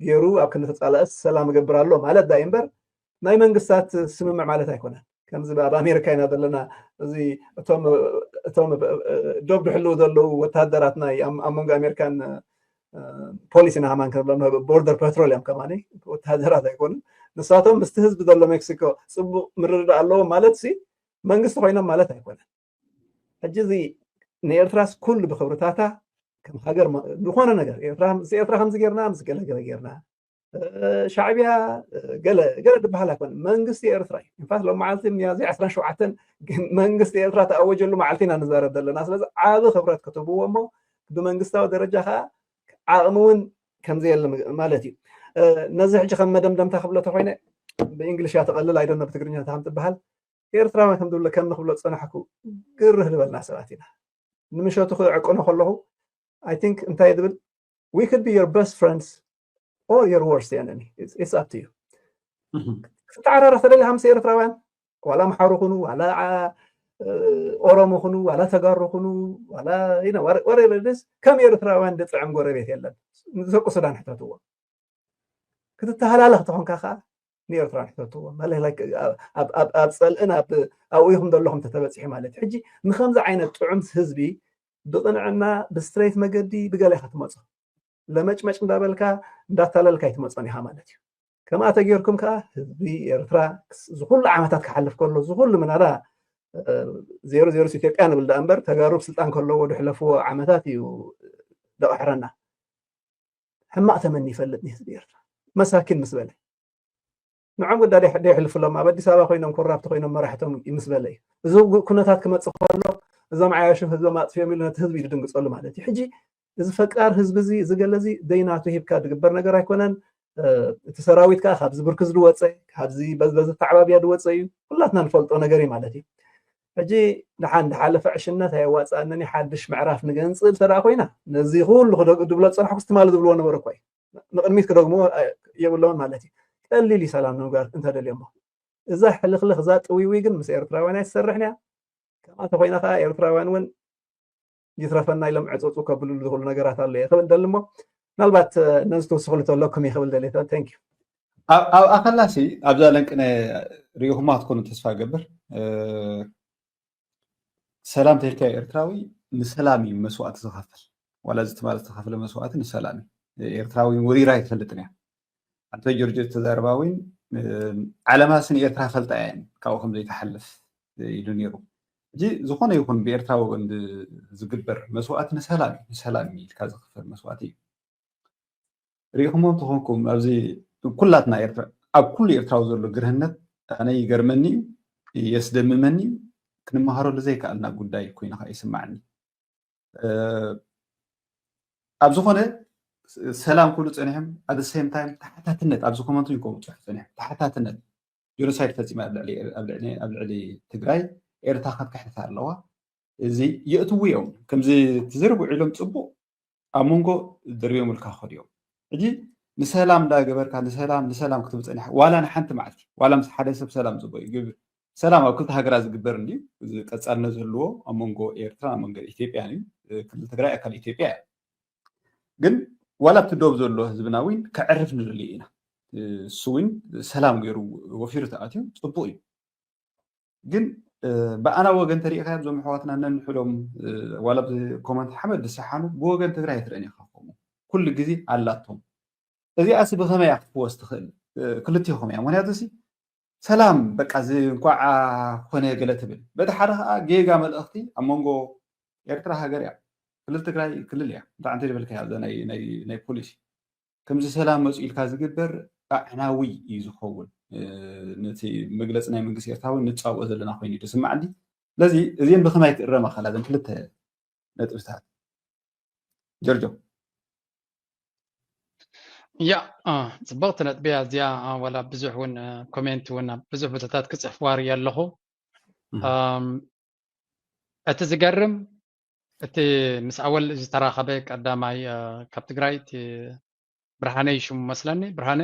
ገይሩ ኣብ ክንዲ ተፃላእስ ሰላም ገብር ኣሎ ማለት ዳ እምበር ናይ መንግስታት ስምምዕ ማለት ኣይኮነን ከምዚ ኣብ ኣሜሪካ ኢና ዘለና እዚ እቶም ዶብ ድሕሉ ዘለው ወታደራት ናይ ኣብ መንጎ ኣሜሪካን ፖሊስ ኢና ሃማን ከብሎም ቦርደር ፔትሮሊየም ከማኒ ወታደራት ኣይኮኑን ንሳቶም ምስቲ ህዝቢ ዘሎ ሜክሲኮ ፅቡቅ ምርድዳእ ኣለዎ ማለት ሲ መንግስቲ ኮይኖም ማለት ኣይኮነን ሕጂ እዚ ንኤርትራስ ኩሉ ብክብርታታ ከም ሃገር ዝኾነ ነገር ኤርትራ ከምዚ ጌርና ምስ ገለገለ ጌርና ሻዕብያ ገለ ድበሃል ኣይኮነ መንግስቲ ኤርትራ እዩ ኢንፋክት ሎም መዓልቲ ሚያዝያ 17 መንግስቲ ኤርትራ ተኣወጀሉ መዓልቲ ኢና ንዛረብ ዘለና ስለዚ ዓብ ክብረት ክትህብዎ እሞ ብመንግስታዊ ደረጃ ከዓ ዓቕሚ እውን ከምዘየለ ማለት እዩ ነዚ ሕጂ ከም መደምደምታ ክብሎ ተኮይነ ብእንግሊሽ እያ ትቐልል ኣይደነ ብትግርኛ ከም ትበሃል ኤርትራዊ ከም ዝብሎ ከም ንክብሎ ፀናሕኩ ግርህ ዝበልና ሰባት ኢና ንምሸቱ ክዕቅኖ ከለኹ I think እንታይ ድብል we could be your best friends or your worst enemy it's up to you ክትዓራረኽ ተደልኻ ምስ ኤርትራውያን ዋላ መሓሩ ኩኑ ዋላ ኦሮሞ ሁኑ ዋላ ተጋሩ ሁኑ ዋላ whatever it is ከም ኤርትራውያን ደጥዕም ጎረቤት የለን ንዘቁ ሱዳን ሕተትዎ ክትተሃላለኽ ተኾንካ ከዓ ንኤርትራ ሕተትዎ ማለት ላይክ ኣብ ፀልእን ኣብኡ ኢኹም ዘለኹም ተተበፂሑ ማለት ሕጂ ንከምዚ ዓይነት ጥዑም ህዝቢ ብቕንዕና ብስትሬት መገዲ ብገለ ኢኻ ትመፆ ለመጭመጭ እንዳበልካ እንዳታለልካ ይትመፆን ኢኻ ማለት እዩ ከምኣ ተጌርኩም ከዓ ህዝቢ ኤርትራ ዝኩሉ ዓመታት ክሓልፍ ከሎ ዝኩሉ ምናዳ 00 ኢትዮጵያ ንብል ዳ እምበር ተጋሩ ብስልጣን ከለዎ ድሕለፍዎ ዓመታት እዩ ደቕሕረና ሕማቕ ተመኒ ይፈልጥኒ ህዝቢ ኤርትራ መሳኪን ምስ በለ ንዖም ጉዳይ ደይሕልፍሎም ኣብ ኣዲስ ኣበባ ኮይኖም ኮራፕቲ ኮይኖም መራሕቶም ምስ በለ እዩ እዚ ኩነታት ክመፅእ ከሎ እዞም ዓያሹም ህዝቦም ኣጥፍዮም ኢሉ ነቲ ህዝቢ ድድንግፀሉ ማለት እዩ ሕጂ እዚ ፈቃር ህዝቢ እዚ እዚ ገለ እዚ ደይናቱ ሂብካ ድግበር ነገር ኣይኮነን እቲ ሰራዊት ከዓ ካብዚ ብርክዝ ድወፀ ካብዚ በዚ ተዓባብያ ድወፀ እዩ ኩላትና ንፈልጦ ነገር እዩ ማለት እዩ ሕጂ ንሓን ሓለፈ ዕሽነት ኣይዋፃእነኒ ሓድሽ ምዕራፍ ንገንፅል ተደኣ ኮይና ነዚ ኩሉ ድብሎ ፀናሕኩስ ትማል ዝብልዎ ነበረ እኳ እዩ ንቅድሚት ክደግሞ የብሎምን ማለት እዩ ቀሊል እዩ ሰላም ንምግባር እንተደልዮሞ እዛ ሕልኽልኽ እዛ ጥዊዊ ግን ምስ ኤርትራውያን ኣይትሰርሕን እያ ከምኣተ ኮይና ከዓ ኤርትራውያን እውን ይትረፈና ኢሎም ዕፅፁ ከብልሉ ዝኽእሉ ነገራት ኣሎ እየ ክብል ደሊ እሞ ምናልባት ነዚ ተወስኽሉ ተለኩም ይኽብል ደልየ ታንክ ዩ ኣብ ኣኸላሲ ኣብዛ ለንቅነ ሪኢኹማ ትኮኑ ተስፋ ገብር ሰላም ተልካ ኤርትራዊ ንሰላም እዩ መስዋዕቲ ዝኸፍል ዋላ ዝተባለ ዝተኸፍለ መስዋዕቲ ንሰላም እዩ ኤርትራዊ ወሪራ ይትፈልጥን እያ ኣንተ ጆርጅ ተዛረባዊን ዓለማስን ኤርትራ ፈልጣ እየን ካብኡ ከም ዘይተሓልፍ ኢሉ ነይሩ እጂ ዝኾነ ይኹን ብኤርትራ ወገን ዝግበር መስዋዕቲ ንሰላም እዩ ኢልካ ዝኽፈል መስዋዕቲ እዩ ሪኢኹሞም ትኾንኩም ኣብዚ ኩላትና ኤርትራ ኣብ ኩሉ ኤርትራዊ ዘሎ ግርህነት ኣነ ይገርመኒ የስደምመኒ ክንመሃረሉ ዘይከኣልና ጉዳይ ኮይና ከዓ ይስማዓኒ ኣብ ዝኾነ ሰላም ኩሉ ፀኒሖም ኣት ሴም ታይም ተሓታትነት ኣብዚ ኮመንቱ ይከውን ፅሑፍ ፀኒሖም ተሓታትነት ጆኖሳይድ ፈፂማ ኣብ ልዕሊ ትግራይ ኤርትራ ክትከሕታ ኣለዋ እዚ የእትው እዮም ከምዚ ትዝርብዑ ኢሎም ፅቡቕ ኣብ መንጎ ደርብዮም ኢልካ ክኸዱ እዮም ሕጂ ንሰላም እንዳገበርካ ንሰላም ክትብል ፀኒሐ ዋላ ንሓንቲ መዓልቲ ዋላ ምስ ሓደ ሰብ ሰላም ዝግበር ይግብር ሰላም ኣብ ክልተ ሃገራት ዝግበር እንድዩ እዚ ቀፃልነት ዘለዎ ኣብ መንጎ ኤርትራ ኣብ መንጎ ኢትዮጵያ እዩ ክልል ትግራይ ኣካል ኢትዮጵያ እያ ግን ዋላ ኣብቲ ዶብ ዘሎ ህዝብና እውን ከዕርፍ ንደልዩ ኢና እሱ እውን ሰላም ገይሩ ወፊሩ ተኣትዩ ፅቡቕ እዩ ግን ብኣና ወገን ተሪእካ እዞም ኣሕዋትና ነንሕሎም ዋላ ብኮመንት ሓመድ ዝሰሓኑ ብወገን ትግራይ ትርአን ኢኻ ከምኡ ኩሉ ግዜ ኣላቶም እዚኣሲ ብኸመይ ክትፍወስ ትኽእል ክልቲኹም እያ ምክንያቱ ሲ ሰላም በቃ እንኳዕ ኮነ ገለ ትብል በቲ ሓደ ከዓ ጌጋ መልእኽቲ ኣብ መንጎ ኤርትራ ሃገር እያ ክልል ትግራይ ክልል እያ እንታይ እንታይ ድበልካ ናይ ፖሊሲ ከምዚ ሰላም መፁ ኢልካ ዝግበር ኣዕናዊ እዩ ዝኸውን ነቲ መግለፂ ናይ መንግስቲ ኤርትራ እውን ንፃውኦ ዘለና ኮይኑ እዩ ዝስማዓኒ ስለዚ እዚአን ብኸመይ ክእረማ ከላ ዘን ክልተ ነጥብታት ጀርጆ ያ ፅብቕቲ ነጥብያ እዚኣ ዋላ ብዙሕ እውን ኮሜንት እውን ብዙሕ ቦታታት ክፅሕፍ ዋርየ ኣለኹ እቲ ዝገርም እቲ ምስ ኣወል ዝተራኸበ ቀዳማይ ካብ ትግራይ እቲ ብርሃነ ሽሙ መስለኒ ብርሃነ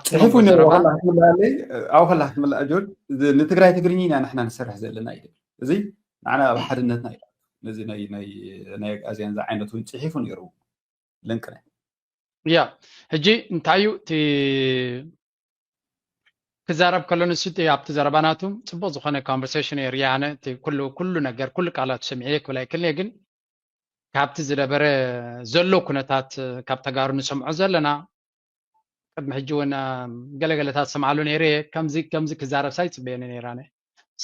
ፅሒፉ ነይሩ ኣብኡ ከላ ክትምላእ ጆርጅ ንትግራይ ትግርኛ ኢና ንሕና ንሰርሕ ዘለና እዩ እዚ ንዓና ኣብ ሓድነትና እዩ ነዚ ናይ ኣዝያን ዛ ዓይነት እውን ፅሒፉ ነይሩ ልንቅነ ያ ሕጂ እንታይ እዩ እቲ ክዛረብ ከሎ ንሱ ኣብቲ ዘረባናቱ ፅቡቅ ዝኾነ ኮንቨርሴሽን እየ ኣነ ኩሉ ነገር ኩሉ ቃላት ሰሚዐ ክብል ኣይክልኒ ግን ካብቲ ዝነበረ ዘሎ ኩነታት ካብ ተጋሩ ንሰምዖ ዘለና ቅድሚ ሕጂ እውን ገለገለታት ሰምዓሉ ነይረ ከምዚ ክዛረብ ሳይፅበየኒ ነይራነ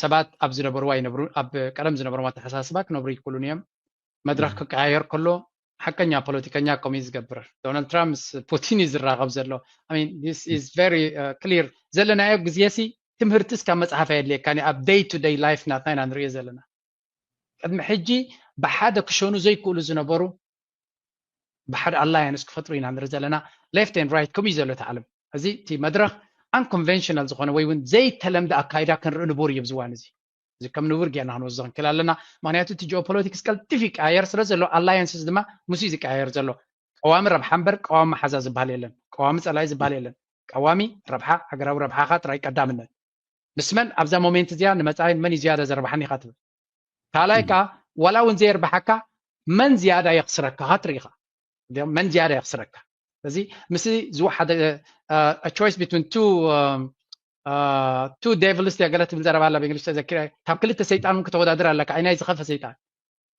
ሰባት ኣብ ዝነበርዋ ይነብሩ ኣብ ቀደም ዝነበርዋ ተሓሳስባ ክነብሩ ይክእሉን እዮም መድረክ ክቀያየር ከሎ ሓቀኛ ፖለቲከኛ ከምኡ ዝገብር ዶናልድ ትራምፕ ምስ ፑቲን እዩ ዝራኸብ ዘሎ this is very clear ዘለናዮ ግዜሲ ትምህርቲ እስካብ መፅሓፍ የድልየካኒ ኣብ ዴይ ቱ ዴይ ላይፍ ናትና ኢና ንሪኦ ዘለና ቅድሚ ሕጂ ብሓደ ክሸኑ ዘይክእሉ ዝነበሩ ብሓደ ኣላያንስ ክፈጥሩ ኢና ንርኢ ዘለና ሌፍት ኤንድ ራይት ከምኡ እዩ ዘሎ እቲ ዓለም እዚ እቲ መድረክ አንኮንቨንሽናል ዝኾነ ወይ እውን ዘይተለምደ ኣካይዳ ክንርኢ ንቡር እዩ ብዝዋን እዚ እዚ ከም ንቡር ጌርና ክንወስዶ ክንክእል ኣለና ምክንያቱ እቲ ጂኦፖለቲክስ ቀልጢፍ ይቀያየር ስለ ዘሎ ኣላያንስስ ድማ ምስ እዩ ዝቀያየር ዘሎ ቀዋሚ ረብሓ እምበር ቀዋሚ ሓዛ ዝበሃል የለን ቀዋሚ ፀላይ ዝበሃል የለን ቀዋሚ ረብሓ ሃገራዊ ረብሓኻ ጥራይ ቀዳምነት مسمن ابزا مومنت زيان نمصاين من زياده زربحني خاطب كالايكا ولا ون زير بحكا من زياده يخسرك هاتريخا من زياده يخسرك زي مسي زو حدا a choice between two devils يا قالت بالزرب على بانجلش تذكر كاب كل سيطان ممكن تودادر لك عيناي زخف سيطان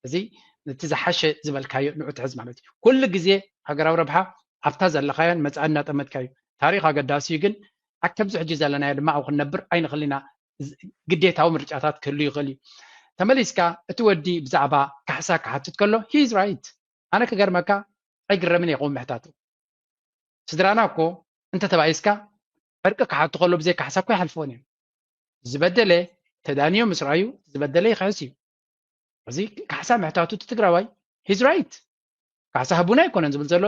زي تزحش زبل كايو نوع تحز معناتي كل غزي هاغراو ربحا افتا زلخاين مصعنا طمت كايو تاريخ قداسي ግን አከም ዝሕጂ ዘለና ድማ አው ክነብር አይን خلينا ግዴታው ምርጫታት ክሉ ይኽእል ተመሊስካ እቲ ወዲ ብዛዕባ ካሕሳ ካሕትት ከሎ he is right አነ ከገርመካ አይግረምን ይቆም ምሕታቱ ስድራና እኮ እንተ ተባይስካ ዕርቅ ካሕቱ ከሎ ብዘይ ካሕሳ እኮ ይሓልፎን እዮም ዝበደለ ተዳንዮ ምስራዩ ዝበደለ ይኸስ እዩ እዚ ካሕሳ ምሕታቱ ትግራዋይ he is right ካሕሳ ህቡና ይኮነን ዝብል ዘሎ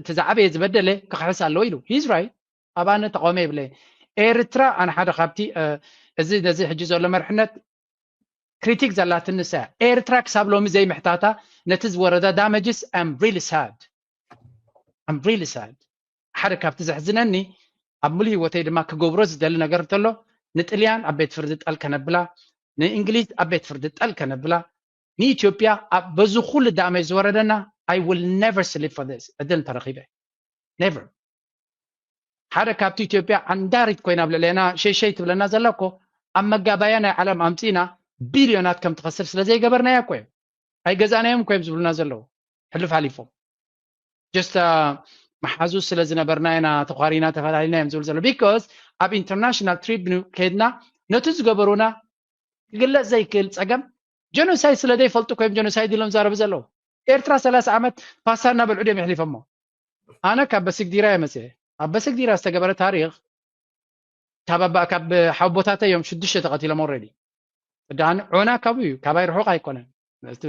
ትዛዕበየ ዝበደለ ክሕሳ ኣለዎ ኢሉ he is right أبانا تقومي بلي إيرترا أنا حدا خابتي زي حجي زول مرحنة كريتيك زلات النساء إيرترا كسب لهم زي محتاطة نتز وردا دامجس I'm really sad حدا خابتي زحزنني أبملي وتيد ما كجوبروز دلنا قرت له نتليان أبيت فردت الكنبلا نإنجليز أبيت فردت الكنبلا ني إثيوبيا بزخول دامج وردنا I will never sleep for this أدل ترخيبه never حدا كابتي إثيوبيا عندارت كوينا بلنا شيء تبلنا زلكو أما جاباينا على أمتينا بليونات كم تخسر سلزي جبرنا يا كويم هاي جزانا يوم كويم زبلنا زلوا حلف عليهم just محازوس سلزنا برناينا تقارينا تفعلنا يوم زبل زلوا because أب international trip كيدنا نتوز جبرونا قلة زي كل سجم جنوسايد سلدي فلتو كويم جنوسايد لهم زارب زلوا إيرترا 3 عامات فاسرنا بالعدم يحلف أمه أنا كبسك ديرة مسيح أبسك ديرة استجبر تاريخ كابا كاب حبوتاته يوم شدش تقتيل موريدي دان عنا كابيو كاباير حق يكونن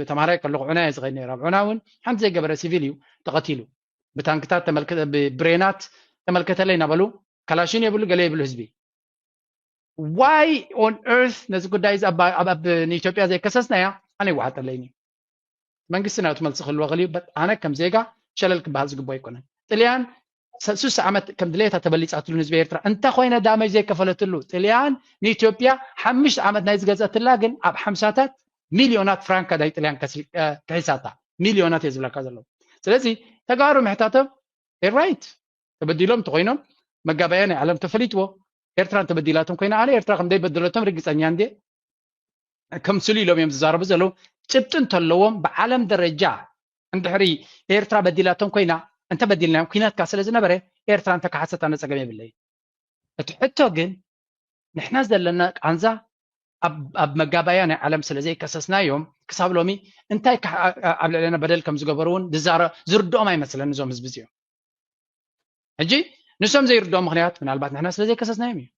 تمارا كله عنا يزغني راب عناون حمد زي جبر سيفيليو تقتيلو بتانكتات تملكت ببرينات تملكت لنا بلو كلاشين يبلو قال يبلو حزبي why on earth نزكو دايز أب نيتوبيا زي كسسنا يا أنا واحد ليني منقسنا تملسخ الوغلي بس أنا كم زيجا شللك بهالز جبوي يكونن تليان سوس عمت كم دليتها تبليت أتلو نسبة إيرترا أنت خوينا دامج زي كفلت له تليان نيتوبيا حمش عمت نايز جزات اللاجن أب حمساتات مليونات فرانكا داي تليان كحساتها مليونات يزبلا كذا له سلزي تجارو محتاطة الرايت تبديلهم تقينهم مجابينا علم تفليتوا إيرترا تبديلاتهم كينا على إيرترا كم داي بدلتهم رجس أنيان دي كم سلي لهم يمزارب زلوا تبتن تلوهم بعالم درجة عند حري إيرترا بديلاتهم كينا أنت بديلنا كينات كاسل زنبرة إيرترا أنت كحسة أنا سجمي بالله حتى جن نحن زلنا عنزة أب مجابينا علم سلزي كسسنا يوم كسب لومي أنت قبل لنا بدل كم زجبرون دزارة زردوا ما مثلا نزوم زبزيو هجي نسوم زي ردوا مخنيات من البات نحن سلزي كسسنا يومي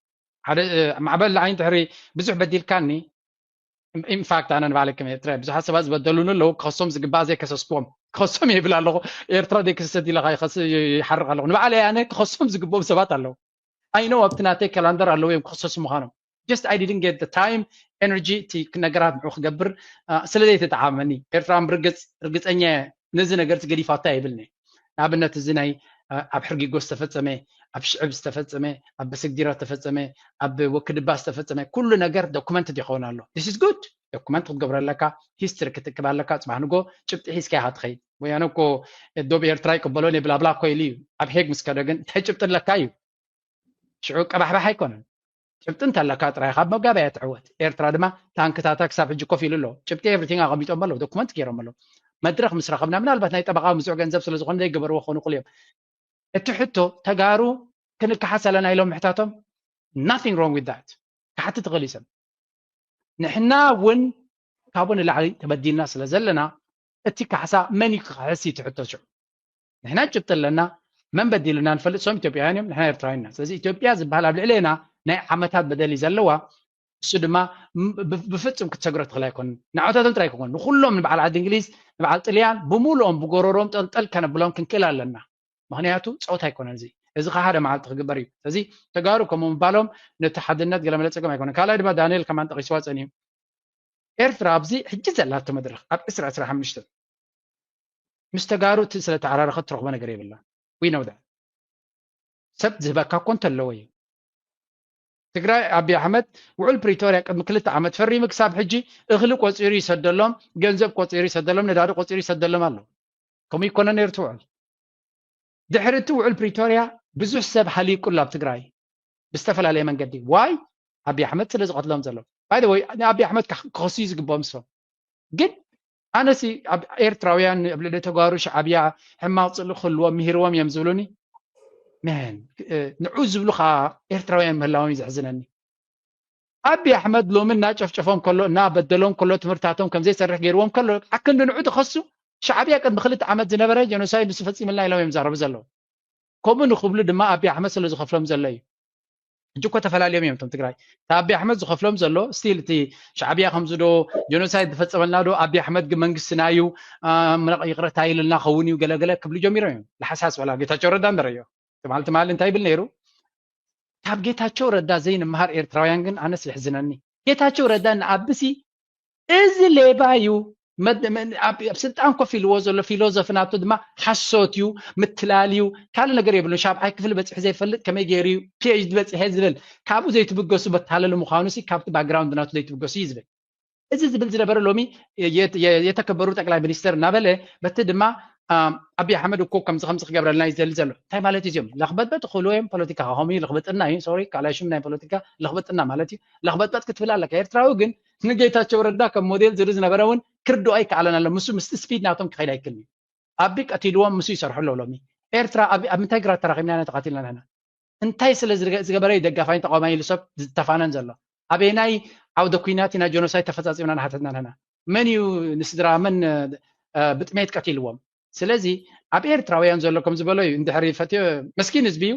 هذا مع بال عين تحري بزح بديل كاني in fact أنا نبالك كم إيرترا بزح حسب از بدلونا لو خصوم زجبازي كسسكم خصوم يبلا له إيرترا ديك السدي لغاية خص يحرق له نبالي أنا خصوم زجبوب سبات له I know أبتناتي كالندر له يوم خصوص مخانو just I didn't get the time energy تي كنا جرات معه خبر سلدي تتعاملني إيرترا رجس أني نزنا جرت قدي فاتها يبلني عبنا تزناي أبحرقي جوست تفتسمه أبشعب استفتسمه أبسك ديرة تفتسمه أب وكد باس تفتسمه كل نجار دوكمنت دي خونا له this is good دوكمنت تقبل لك history كتكبر لك تسمع نقول شفت حس كهات خي ويانا كو دوبي إيرتراي كبلوني بلا بلا كويلي أبهيج مسكادجن تحجبت لك أيو شعوك أبح بحيكون شفت أنت لك ترى خاب مجابة تعود إيرترا دما تانك تاتك سافر جوكو في لولو شفت everything أقامي تقبله دوكمنت كيرم له مدرخ مسرق من البات نايت أبغى مسوق جنزب سلزقون ده جبر وخون كل يوم التحتو تجارو كن كحسل أنا يلوم محتاطم nothing wrong with that كحتى تغليسم نحنا ون كابون اللي علي تبدي الناس لزلنا اتي كحسا مني كحسي تحتو شو نحنا جبت لنا من بدي لنا نفلت سوم إثيوبيا نحنا إيرتراينا سلزي إثيوبيا زبالة علينا نا عمتات بدل يزلوا السودما بفتهم كتسجرت خلاكون نعوتات ترايكون وكلهم نبع على الإنجليز نبع على الطليان بمولهم بقرورهم تنتل كان بلون كن كلا لنا مهنياتو صوت هيكون زي إذا هذا مع التجبري زي تجارو كم بالهم نتحدثنا قلنا ملتش كم يكون كلا دم دانيال كمان تقيسوات أنيم إيرترا بزي حجز لا تمدرخ أسرع حمشت مستجارو تسلا تعرار خط رغبنا قريب الله we know that سبت زبكا كنت اللوي ትግራይ አብይ አሕመድ ውዕል ፕሪቶሪያ ቅድሚ 2 ዓመት ፈሪሙ ክሳብ ሕጂ እኽሊ ቆፂሩ ይሰደሎም ገንዘብ ቆፂሩ ይሰደሎም ነዳዲ ቆፂሩ ይሰደሎም ኣሎ ከምኡ ይኮነ ነይሩ ትውዕል ድሕሪ እቲ ውዕል ፕሪቶሪያ ብዙሕ ሰብ ሃሊቁሉ ኣብ ትግራይ ብዝተፈላለየ መንገዲ ዋይ አብይ አሕመድ ስለ ዝቐትሎም ዘሎ ባይ ዘ ወይ አብይ አሕመድ ክኸስዩ ዝግብኦም ንሶም ግን ኣነሲ ኤርትራውያን ኣብ ልዕሊ ተጋሩ ሻዕብያ ሕማቕ ፅልእ ክህልዎም ምሂርዎም እዮም ዝብሉኒ مان نعوذ بلخا إيرتراويان مهلاوين زحزنني أبي أحمد لو من ناجف شفهم كله نا بدلهم كله تمرتاتهم كم زي سرح غيرهم كله أكن نعود خصو شعبية قد بخلت عمد زنبرة جنوسايد بصفتي من الله يلوم زارب زلو كومن خبل دما أبي أحمد سلو زخفلهم زلي جوكو تفعل اليوم يوم تمتقراي أبي أحمد زخفلهم زلو ستيلتي شعبية خمسدو جنوسايد فتسملنا دو أبي أحمد منق السنايو من يقرأ تايل لنا خوني وقلا قلا قبل جميرين لحساس ولا قيتا شورة دان دريو تمالت مال انتاي بالنيرو تاب ጌታቸው ረዳ ዘይን መሃር ኤርትራውያን ግን አነስ ይሕዝነኒ ጌታቸው ረዳን አብሲ እዚ ሌባዩ ኣብ ስልጣን ኮፍ ኢልዎ ዘሎ ፊሎዞፊ ናቱ ድማ ሓሶት እዩ ምትላልዩ ካለ ነገር የብሉ ሻብዓይ ክፍል በፅሒ ዘይፈልጥ ከመይ ገይሩ ፒኤችዲ በፅሒ ዝብል ካብኡ ዘይትብገሱ በታለሉ ምዃኑ ሲ ካብቲ ባክግራውንድ ናቱ ዘይትብገሱ ይዝብል እዚ ዝብል ዝነበረ ሎሚ የተከበሩ ጠቅላይ ሚኒስትር እናበለ በቲ ድማ أبي أحمد وكو كم خمس خبر لنا يزلزل تاي مالتي زيم لخبطت خلوهم بوليتيكا همي لخبطنا هي سوري على شو من بوليتيكا لخبطنا مالتي لخبطت كتفل لك إيرتراو جن نجيتاቸው ረዳ ከም ሞዴል ዝርዝ ነበረውን ክርዶ አይ ካለና ለምሱ ምስ ስፒድ ናቶም ከይዳ ይክልኒ አቢቅ አቲልዎም ምሱ ይሰርሑ ሎሚ ኤርትራ ኣብ ምንታይ ግራት ተራኺብና ተቃቲልና ና እንታይ ስለ ዝገበረ ይደጋፋይ ተቃዋማይ ልሰብ ዝተፋነን ዘሎ አቤናይ ዓውደ ኩናት ኢና ጆኖሳይድ ተፈጻጺምና ናሓተትና ና መን ዩ ንስድራ መን ብጥሜት ቀቲልዎም ስለዚ ኣብ ኤርትራውያን ዘሎ ከም ዝበለው እንድሕሪ ፈትዮ መስኪን ህዝቢ እዩ